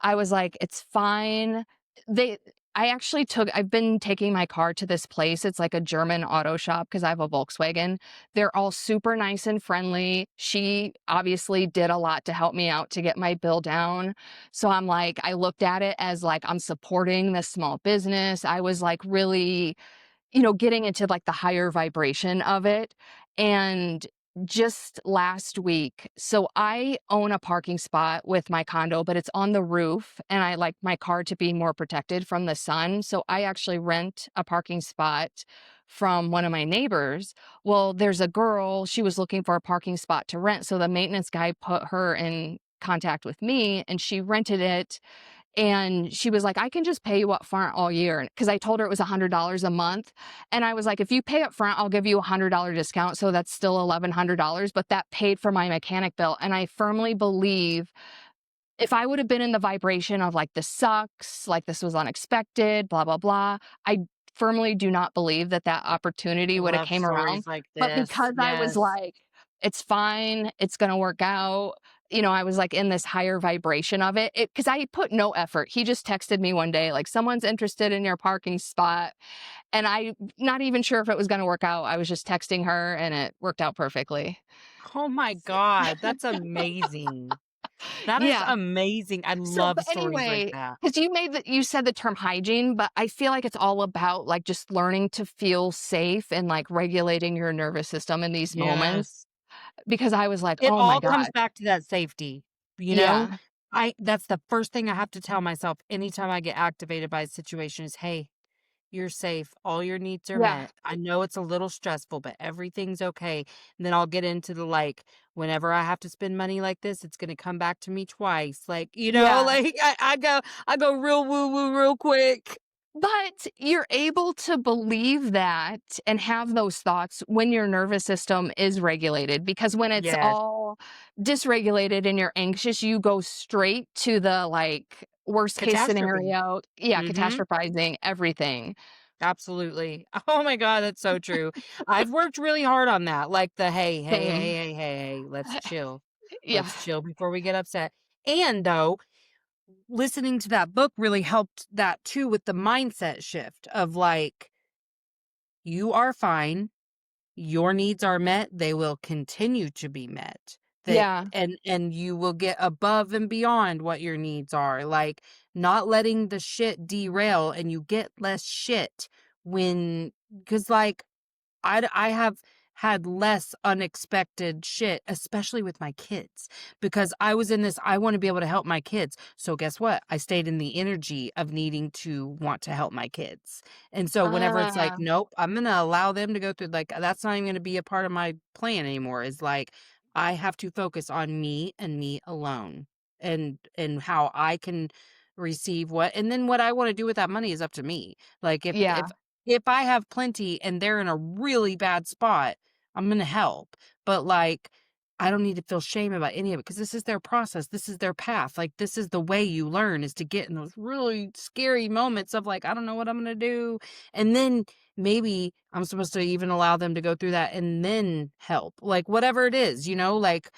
[SPEAKER 2] I was like, "It's fine." They I've been taking my car to this place. It's like a German auto shop because I have a Volkswagen. They're all super nice and friendly. She obviously did a lot to help me out to get my bill down. So I'm like, I looked at it as like I'm supporting this small business. I was like really, getting into like the higher vibration of it. And just last week, so I own a parking spot with my condo, but it's on the roof and I like my car to be more protected from the sun. So I actually rent a parking spot from one of my neighbors. Well, there's a girl, she was looking for a parking spot to rent. So the maintenance guy put her in contact with me, and she rented it, and she was like, "I can just pay you up front all year," because I told her it was $100 a month, and I was like, "If you pay up front, I'll give you a $100 discount," so that's still $1,100, but that paid for my mechanic bill, and I firmly believe if I would have been in the vibration of, like, "This sucks, like, this was unexpected, blah, blah, blah," I firmly do not believe that that opportunity would have
[SPEAKER 1] Love
[SPEAKER 2] came around,
[SPEAKER 1] stories like
[SPEAKER 2] but
[SPEAKER 1] this.
[SPEAKER 2] because I was
[SPEAKER 1] Yes.
[SPEAKER 2] like, "It's fine, it's gonna work out," I was, like, in this higher vibration of because I put no effort. He just texted me one day, like, "Someone's interested in your parking spot," and I not even sure if it was gonna work out. I was just texting her, and it worked out perfectly.
[SPEAKER 1] Oh my god, that's amazing. That is
[SPEAKER 2] Yeah.
[SPEAKER 1] amazing. I
[SPEAKER 2] So,
[SPEAKER 1] love
[SPEAKER 2] but
[SPEAKER 1] stories like
[SPEAKER 2] anyway,
[SPEAKER 1] that.
[SPEAKER 2] because you said the term hygiene, but I feel like it's all about, like, just learning to feel safe and, like, regulating your nervous system in these moments,
[SPEAKER 1] Yes.
[SPEAKER 2] because I was like,
[SPEAKER 1] It
[SPEAKER 2] "Oh my
[SPEAKER 1] all comes
[SPEAKER 2] god."
[SPEAKER 1] back to that safety, you know?
[SPEAKER 2] Yeah.
[SPEAKER 1] I That's the first thing I have to tell myself anytime I get activated by a situation is, "Hey, you're safe. All your needs are
[SPEAKER 2] Yeah.
[SPEAKER 1] met. I know it's a little stressful, but everything's okay." And then I'll get into the, like, whenever I have to spend money like this, it's gonna come back to me twice. Like,
[SPEAKER 2] Yeah.
[SPEAKER 1] like, I go real woo-woo real quick.
[SPEAKER 2] But you're able to believe that and have those thoughts when your nervous system is regulated, because when it's
[SPEAKER 1] Yes.
[SPEAKER 2] all dysregulated and you're anxious, you go straight to the, like, worst case
[SPEAKER 1] Catastrophe.
[SPEAKER 2] scenario. Yeah,
[SPEAKER 1] Mhm.
[SPEAKER 2] catastrophizing everything.
[SPEAKER 1] Absolutely. Oh my god, that's so true. I've worked really hard on that, like the, "Hey, hey, hey,
[SPEAKER 2] Same.
[SPEAKER 1] hey, hey, hey, let's chill.
[SPEAKER 2] Yeah.
[SPEAKER 1] Let's chill before we get upset." And though, listening to that book really helped that too with the mindset shift of, like, you are fine, your needs are met, they will continue to be met. That
[SPEAKER 2] Yeah.
[SPEAKER 1] and you will get above and beyond what your needs are, like, not letting the shit derail and you get less shit when because like I have had less unexpected shit, especially with my kids, because I was in this, I wanna be able to help my kids. So guess what? I stayed in the energy of needing to want to help my kids. And so whenever it's like,
[SPEAKER 2] Ah,
[SPEAKER 1] nope, I'm gonna allow them to go through, like, that's not even gonna be a part of my plan anymore, is like, I have to focus on me and me alone and how I can receive what, and then what I wanna do with that money is up to me. Like,
[SPEAKER 2] yeah,
[SPEAKER 1] if I have plenty and they're in a really bad spot, I'm gonna help, but, like, I don't need to feel shame about any of it because this is their process, this is their path, like, this is the way you learn is to get in those really scary moments of, like, "I don't know what I'm gonna do," and then maybe I'm supposed to even allow them to go through that and then help, like, whatever it is, like,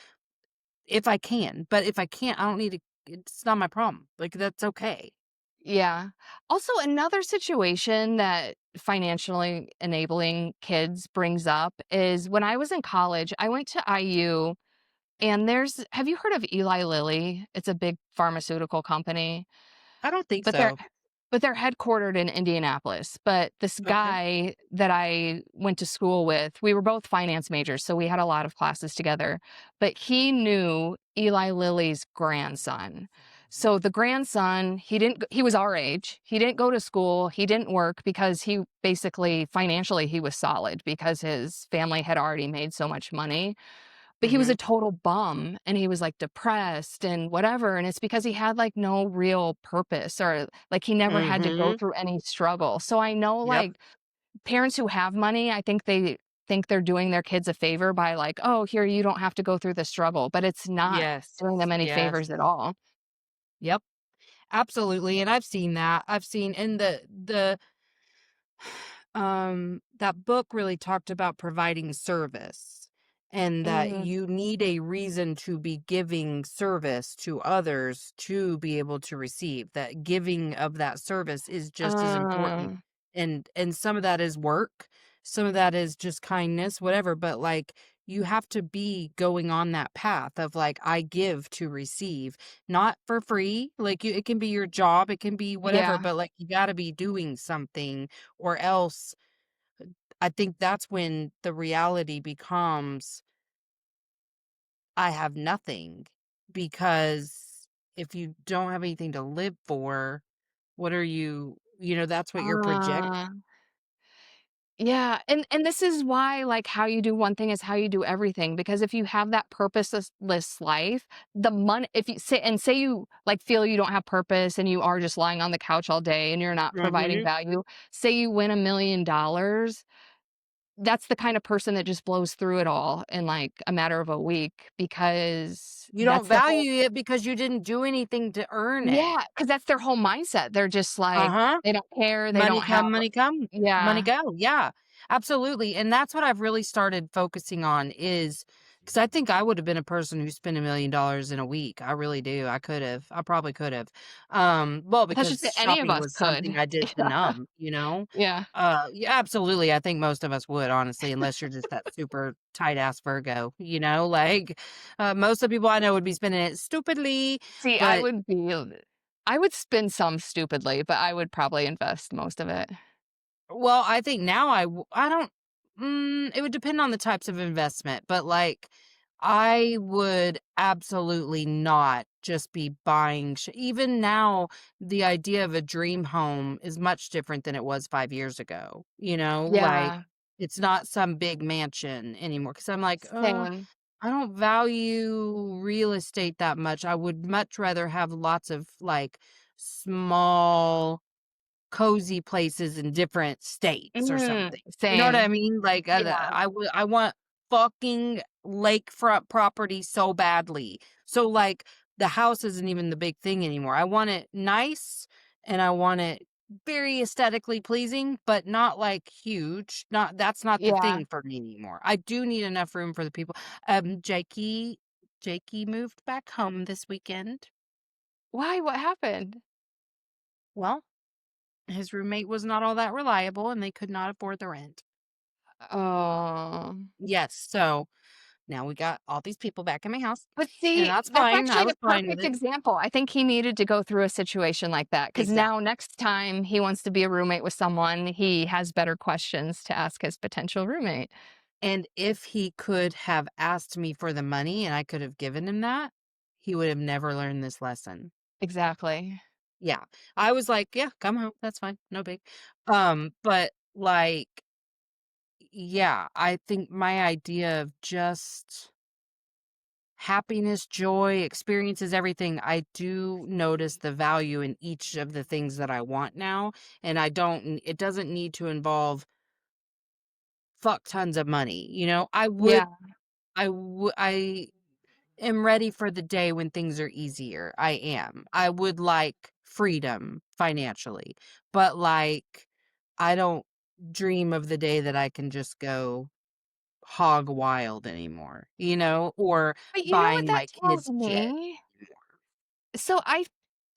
[SPEAKER 1] if I can, but if I can't, I don't need to, it's not my problem, like, that's okay.
[SPEAKER 2] yeah. Also, another situation that financially enabling kids brings up is when I was in college, I went to IU, and have you heard of Eli Lilly? It's a big pharmaceutical company.
[SPEAKER 1] I don't think
[SPEAKER 2] But they're
[SPEAKER 1] so.
[SPEAKER 2] but they're headquartered in Indianapolis, but this
[SPEAKER 1] Okay.
[SPEAKER 2] guy that I went to school with, we were both finance majors, so we had a lot of classes together, but he knew Eli Lilly's grandson. So the grandson, he was our age, he didn't go to school, he didn't work because he basically financially, he was solid because his family had already made so much money. But he was a
[SPEAKER 1] Mhm.
[SPEAKER 2] total bum, and he was, like, depressed and whatever, and it's because he had, like, no real purpose, or, like, he never had to go
[SPEAKER 1] Mhm.
[SPEAKER 2] through any struggle. So I know,
[SPEAKER 1] Yep.
[SPEAKER 2] like, parents who have money, I think they think they're doing their kids a favor by, like, "Oh, here, you don't have to go through the struggle," but it's not
[SPEAKER 1] Yes.
[SPEAKER 2] doing them any
[SPEAKER 1] Yes.
[SPEAKER 2] favors at all.
[SPEAKER 1] Yep. Absolutely, and I've seen that. I've seen, and that book really talked about providing service, and that
[SPEAKER 2] Mm,
[SPEAKER 1] you need a reason to be giving service to others to be able to receive. That giving of that service is just as important.
[SPEAKER 2] uh,
[SPEAKER 1] And some of that is work, some of that is just kindness, whatever, but, like, you have to be going on that path of, like, I give to receive, not for free. Like, it can be your job, it can be whatever,
[SPEAKER 2] yeah,
[SPEAKER 1] but, like, you gotta be doing something, or else I think that's when the reality becomes, I have nothing, because if you don't have anything to live for, what are you, that's what you're projecting.
[SPEAKER 2] uh Yeah, and this is why, like, how you do one thing is how you do everything, because if you have that purposeless life, the money if you say you, like, feel you don't have purpose and you are just lying on the couch all day and you're not providing
[SPEAKER 1] Mhm.
[SPEAKER 2] value, say you win $1,000,000, that's the kind of person that just blows through it all in, like, a matter of a week because
[SPEAKER 1] You don't
[SPEAKER 2] that's their whole.
[SPEAKER 1] value it because you didn't do anything to earn it.
[SPEAKER 2] Yeah, because that's their whole mindset. They're just like,
[SPEAKER 1] Uh-huh.
[SPEAKER 2] they don't care, they
[SPEAKER 1] Money
[SPEAKER 2] don't have.
[SPEAKER 1] come, money come, money
[SPEAKER 2] Yeah.
[SPEAKER 1] go. Yeah, absolutely. And that's what I've really started focusing on is because I think I would have been a person who spent $1,000,000 in a week. I really do. I could have. I probably could have. Well,
[SPEAKER 2] That's just
[SPEAKER 1] because
[SPEAKER 2] that any of
[SPEAKER 1] shopping
[SPEAKER 2] us
[SPEAKER 1] was
[SPEAKER 2] could.
[SPEAKER 1] something I did to numb, you know?
[SPEAKER 2] Yeah.
[SPEAKER 1] Yeah, absolutely. I think most of us would, honestly, unless you're just that super tight ass Virgo, you know? Like, most of the people I know would be spending it stupidly,
[SPEAKER 2] See,
[SPEAKER 1] but
[SPEAKER 2] I would spin some stupidly, but I would probably invest most of it.
[SPEAKER 1] well, I think now I don't it would depend on the types of investment, but, like, I would absolutely not just be buying even now, the idea of a dream home is much different than it was 5 years ago, you know? Like,
[SPEAKER 2] Yeah,
[SPEAKER 1] it's not some big mansion anymore. Because 'cause I'm like,
[SPEAKER 2] same.
[SPEAKER 1] I don't value real estate that much. I would much rather have lots of, like, small cozy places in different states or something. You know what I
[SPEAKER 2] Same.
[SPEAKER 1] mean? Like,
[SPEAKER 2] Yeah,
[SPEAKER 1] I want fucking lakefront property so badly. So, like, the house isn't even the big thing anymore. I want it nice, and I want it very aesthetically pleasing, but not, like, huge. Not That's not the
[SPEAKER 2] yeah.
[SPEAKER 1] thing for me anymore. I do need enough room for the people. Jakey moved back home this weekend.
[SPEAKER 2] Why? What happened?
[SPEAKER 1] Well, his roommate was not all that reliable, and they could not afford the rent.
[SPEAKER 2] Oh.
[SPEAKER 1] Yes, so now we got all these people back in my house,
[SPEAKER 2] But
[SPEAKER 1] and
[SPEAKER 2] see,
[SPEAKER 1] that's
[SPEAKER 2] that's
[SPEAKER 1] fine, I
[SPEAKER 2] actually
[SPEAKER 1] was
[SPEAKER 2] a
[SPEAKER 1] fine with
[SPEAKER 2] perfect
[SPEAKER 1] it.
[SPEAKER 2] example. I think he needed to go through a situation like that because now
[SPEAKER 1] Exactly,
[SPEAKER 2] next time he wants to be a roommate with someone, he has better questions to ask his potential roommate.
[SPEAKER 1] and if he could have asked me for the money and I could have given him that, he would have never learned this lesson.
[SPEAKER 2] Exactly.
[SPEAKER 1] Yeah, I was like, "Yeah, come home, that's fine, no big." But, like, yeah, I think my idea of just happiness, joy, experiences, everything. I do notice the value in each of the things that I want now, and it doesn't need to involve fuck tons of money, you know?
[SPEAKER 2] Yeah.
[SPEAKER 1] I am ready for the day when things are easier. I am. I would like freedom financially, but, like, I don't dream of the day that I can just go hog wild anymore, you know, or
[SPEAKER 2] But you know what
[SPEAKER 1] buying
[SPEAKER 2] that
[SPEAKER 1] my
[SPEAKER 2] tells
[SPEAKER 1] kids jet.
[SPEAKER 2] me? So I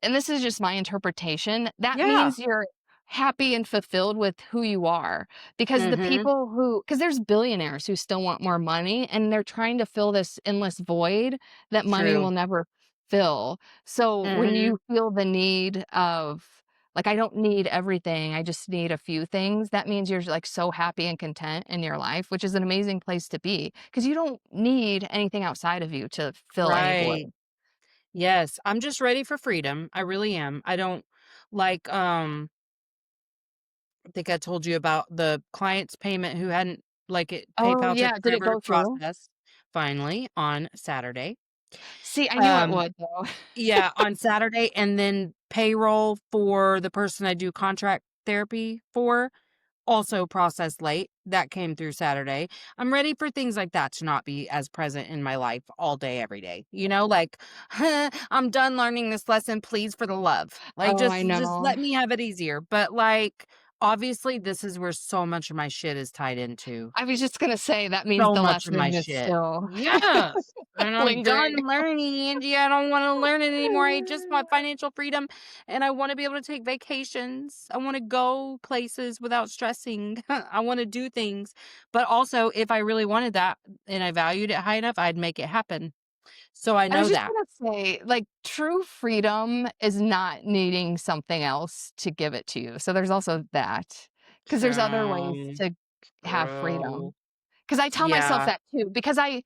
[SPEAKER 2] and this is just my interpretation, that
[SPEAKER 1] Yeah.
[SPEAKER 2] means you're happy and fulfilled with who you are. Because the
[SPEAKER 1] Mhm.
[SPEAKER 2] people who, because there's billionaires who still want more money and they're trying to fill this endless void that money
[SPEAKER 1] True.
[SPEAKER 2] will never fill. So when
[SPEAKER 1] Mhm.
[SPEAKER 2] you feel the need of, like, I don't need everything, I just need a few things, that means you're like so happy and content in your life, which is an amazing place to be because you don't need anything outside of you to fill any
[SPEAKER 1] Right.
[SPEAKER 2] void.
[SPEAKER 1] Yes, I'm just ready for freedom. I really am. I don't like, I think I told you about the client's payment who hadn't like,
[SPEAKER 2] Oh,
[SPEAKER 1] PayPal took
[SPEAKER 2] yeah, did it
[SPEAKER 1] forever to
[SPEAKER 2] go through?
[SPEAKER 1] process, finally, on Saturday.
[SPEAKER 2] See, I knew it
[SPEAKER 1] Um,
[SPEAKER 2] would though.
[SPEAKER 1] yeah, on Saturday, and then payroll for the person I do contract therapy for also processed late. That came through Saturday. I'm ready for things like that to not be as present in my life all day, every day. You know, like, I'm done learning this lesson, please, for the love. Like,
[SPEAKER 2] Oh, I
[SPEAKER 1] just
[SPEAKER 2] know.
[SPEAKER 1] let me have it easier. But, like, obviously, this is where so much of my shit is tied into.
[SPEAKER 2] I was just gonna say that means
[SPEAKER 1] So
[SPEAKER 2] the
[SPEAKER 1] much of my
[SPEAKER 2] lesson is
[SPEAKER 1] shit.
[SPEAKER 2] still
[SPEAKER 1] Yes. And I'm
[SPEAKER 2] lingering.
[SPEAKER 1] done learning, Angie. I don't want to learn it anymore. I just want financial freedom and I want to be able to take vacations. I want to go places without stressing. I want to do things. But also, if I really wanted that and I valued it high enough, I'd make it happen. So I
[SPEAKER 2] I was
[SPEAKER 1] know
[SPEAKER 2] just
[SPEAKER 1] that.
[SPEAKER 2] gonna say, like, true freedom is not needing something else to give it to you. So there's also that, because there's other ways
[SPEAKER 1] So
[SPEAKER 2] to have
[SPEAKER 1] true.
[SPEAKER 2] freedom. Because I tell myself
[SPEAKER 1] Yeah.
[SPEAKER 2] that too, because I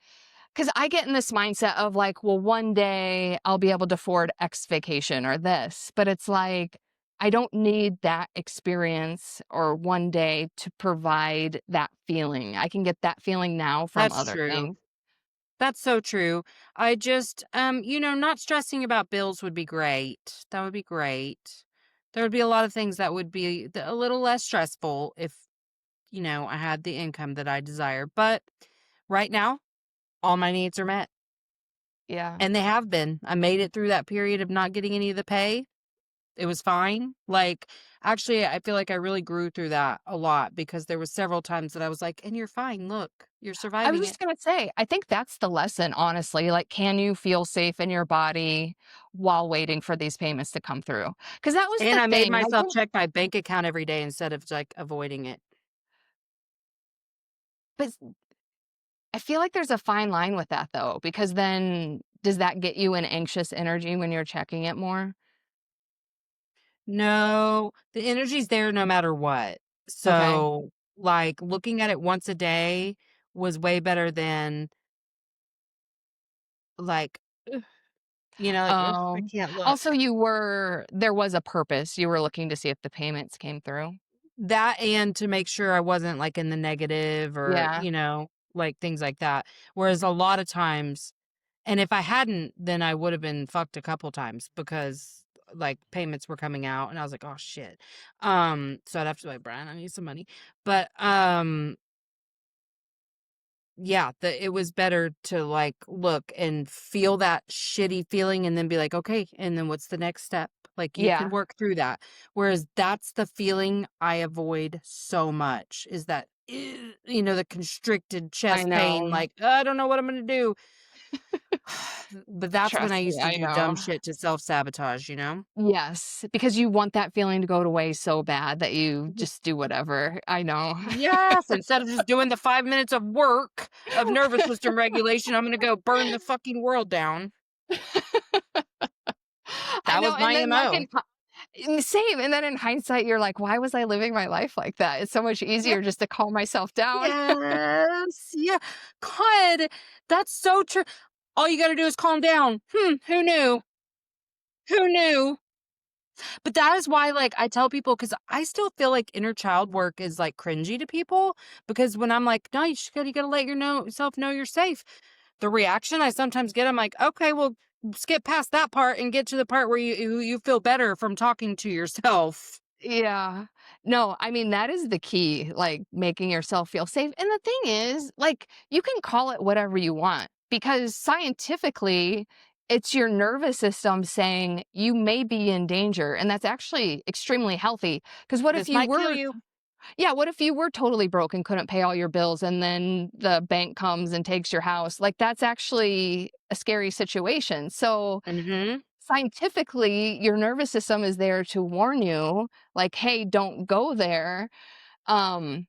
[SPEAKER 2] get in this mindset of like, well, one day I'll be able to afford X vacation or this, but it's like I don't need that experience or one day to provide that feeling. I can get that feeling now from
[SPEAKER 1] That's
[SPEAKER 2] other
[SPEAKER 1] true.
[SPEAKER 2] things.
[SPEAKER 1] That's so true. I just, not stressing about bills would be great. That would be great. There would be a lot of things that would be a little less stressful if, I had the income that I desire. But right now, all my needs are met.
[SPEAKER 2] Yeah.
[SPEAKER 1] And they have been. I made it through that period of not getting any of the pay. It was fine. Like, actually, I feel like I really grew through that a lot because there was several times that I was like, "And you're fine. Look, you're
[SPEAKER 2] I was
[SPEAKER 1] surviving it."
[SPEAKER 2] just gonna say, I think that's the lesson, honestly. Like, can you feel safe in your body while waiting for these payments to come through? Because that was
[SPEAKER 1] And
[SPEAKER 2] the
[SPEAKER 1] I made
[SPEAKER 2] thing, and I
[SPEAKER 1] myself
[SPEAKER 2] think
[SPEAKER 1] check my bank account every day instead of, like, avoiding it.
[SPEAKER 2] but I feel like there's a fine line with that, though, because then does that get you an anxious energy when you're checking it more?
[SPEAKER 1] No, the energy's there no matter what.
[SPEAKER 2] Okay.
[SPEAKER 1] So, like, looking at it once a day was way better than, like, ugh, like, "Ugh, I
[SPEAKER 2] Oh,
[SPEAKER 1] can't
[SPEAKER 2] also,
[SPEAKER 1] look."
[SPEAKER 2] there was a purpose. You were looking to see if the payments came through.
[SPEAKER 1] That and to make sure I wasn't, like, in the negative or,
[SPEAKER 2] Yeah.
[SPEAKER 1] like, things like that. Whereas a lot of times and if I hadn't, then I would have been fucked a couple times because, like, payments were coming out and I was like, "Oh, shit." So I'd have to be like, "Brian, I need some money." But, yeah, it was better to, like, look and feel that shitty feeling and then be like, "Okay, and then what's the next step?" Like, you can
[SPEAKER 2] Yeah,
[SPEAKER 1] work through that. Whereas that's the feeling I avoid so much is that, the constricted
[SPEAKER 2] I
[SPEAKER 1] chest pain,
[SPEAKER 2] know.
[SPEAKER 1] like, "I don't know what I'm gonna do." But that's when I
[SPEAKER 2] Trust me,
[SPEAKER 1] used to
[SPEAKER 2] I
[SPEAKER 1] do dumb
[SPEAKER 2] know.
[SPEAKER 1] shit to self-sabotage, you know?
[SPEAKER 2] Yes, because you want that feeling to go away so bad that you just do whatever. I know.
[SPEAKER 1] Yes, instead of just doing the 5 minutes of work of nervous system regulation, I'm gonna go burn the fucking world down.
[SPEAKER 2] I
[SPEAKER 1] That
[SPEAKER 2] know,
[SPEAKER 1] was
[SPEAKER 2] and
[SPEAKER 1] my
[SPEAKER 2] then, like,
[SPEAKER 1] MO.
[SPEAKER 2] same, and then in hindsight, you're like, "Why was I living my life like that?" It's so much
[SPEAKER 1] Yep.
[SPEAKER 2] easier just to calm myself down.
[SPEAKER 1] Yes, yeah. God, that's so true. All you gotta do is calm down. Who knew? Who knew? But that is why, like, I tell people because I still feel like inner child work is, like, cringy to people because when I'm like, "No, you gotta let yourself know you're safe." The reaction I sometimes get, I'm like, "Okay, well, skip past that part and get to the part where you feel better from talking to yourself."
[SPEAKER 2] Yeah. No, I mean, that is the key, like, making yourself feel safe, and the thing is, like, you can call it whatever you want because scientifically, it's your nervous system saying you may be in danger, and that's actually extremely healthy. Because what if
[SPEAKER 1] This
[SPEAKER 2] you
[SPEAKER 1] might kill
[SPEAKER 2] were
[SPEAKER 1] you.
[SPEAKER 2] yeah, what if you were totally broke and couldn't pay all your bills and then the bank comes and takes your house? Like, that's actually a scary situation. So,
[SPEAKER 1] Mhm.
[SPEAKER 2] scientifically, your nervous system is there to warn you, like, "Hey, don't go there." Um,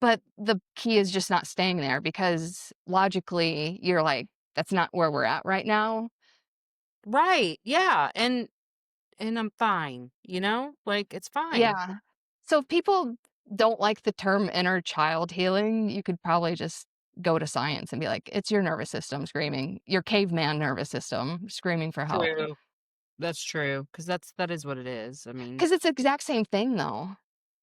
[SPEAKER 2] but the key is just not staying there because logically, you're like, "That's not where we're at right now."
[SPEAKER 1] Right, yeah, and I'm fine, Like, it's fine.
[SPEAKER 2] Yeah. So if people don't like the term inner child healing, you could probably just go to science and be like, "It's your nervous system screaming, your caveman nervous system screaming for help."
[SPEAKER 1] True. That's true, because that is what it is, I mean.
[SPEAKER 2] Because it's the exact same thing, though.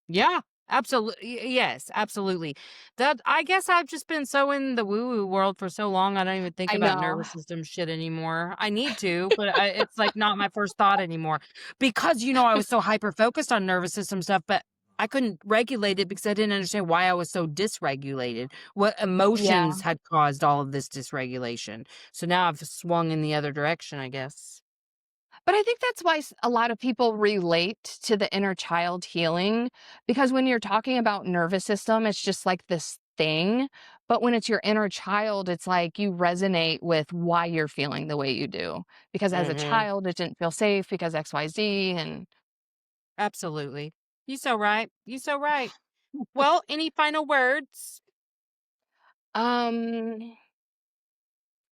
[SPEAKER 1] Yeah, absolutely. Yes, absolutely. That I guess I've just been so in the woo-woo world for so long, I don't even think
[SPEAKER 2] I
[SPEAKER 1] about
[SPEAKER 2] know.
[SPEAKER 1] nervous system shit anymore. I need to, but it's like not my first thought anymore because I was so hyper focused on nervous system stuff, but I couldn't regulate it because I didn't understand why I was so dysregulated. What emotions
[SPEAKER 2] Yeah.
[SPEAKER 1] had caused all of this dysregulation. So now I've swung in the other direction, I guess.
[SPEAKER 2] But I think that's why a lot of people relate to the inner child healing because when you're talking about nervous system, it's just like this thing. But when it's your inner child, it's like you resonate with why you're feeling the way you do. Because as a
[SPEAKER 1] Mhm.
[SPEAKER 2] child, it didn't feel safe because XYZ. And
[SPEAKER 1] Absolutely. You so right. You so right. Well, any final words?
[SPEAKER 2] um,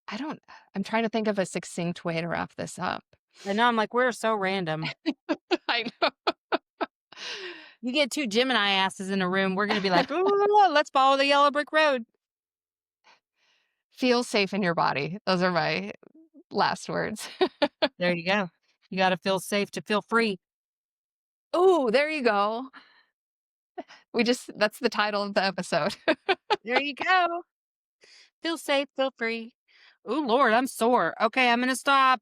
[SPEAKER 2] I don't, I'm trying to think of a succinct way to wrap this up.
[SPEAKER 1] I know, I'm like, we're so random.
[SPEAKER 2] I know.
[SPEAKER 1] You get 2 Gemini asses in a room, we're gonna be like, "Ooh, let's follow the yellow brick road."
[SPEAKER 2] Feel safe in your body. Those are my last words.
[SPEAKER 1] There you go. You gotta feel safe to feel free.
[SPEAKER 2] Oh, there you go. We just that's the title of the episode.
[SPEAKER 1] There you go. Feel safe, feel free. Oh Lord, I'm sore. Okay, I'm gonna stop.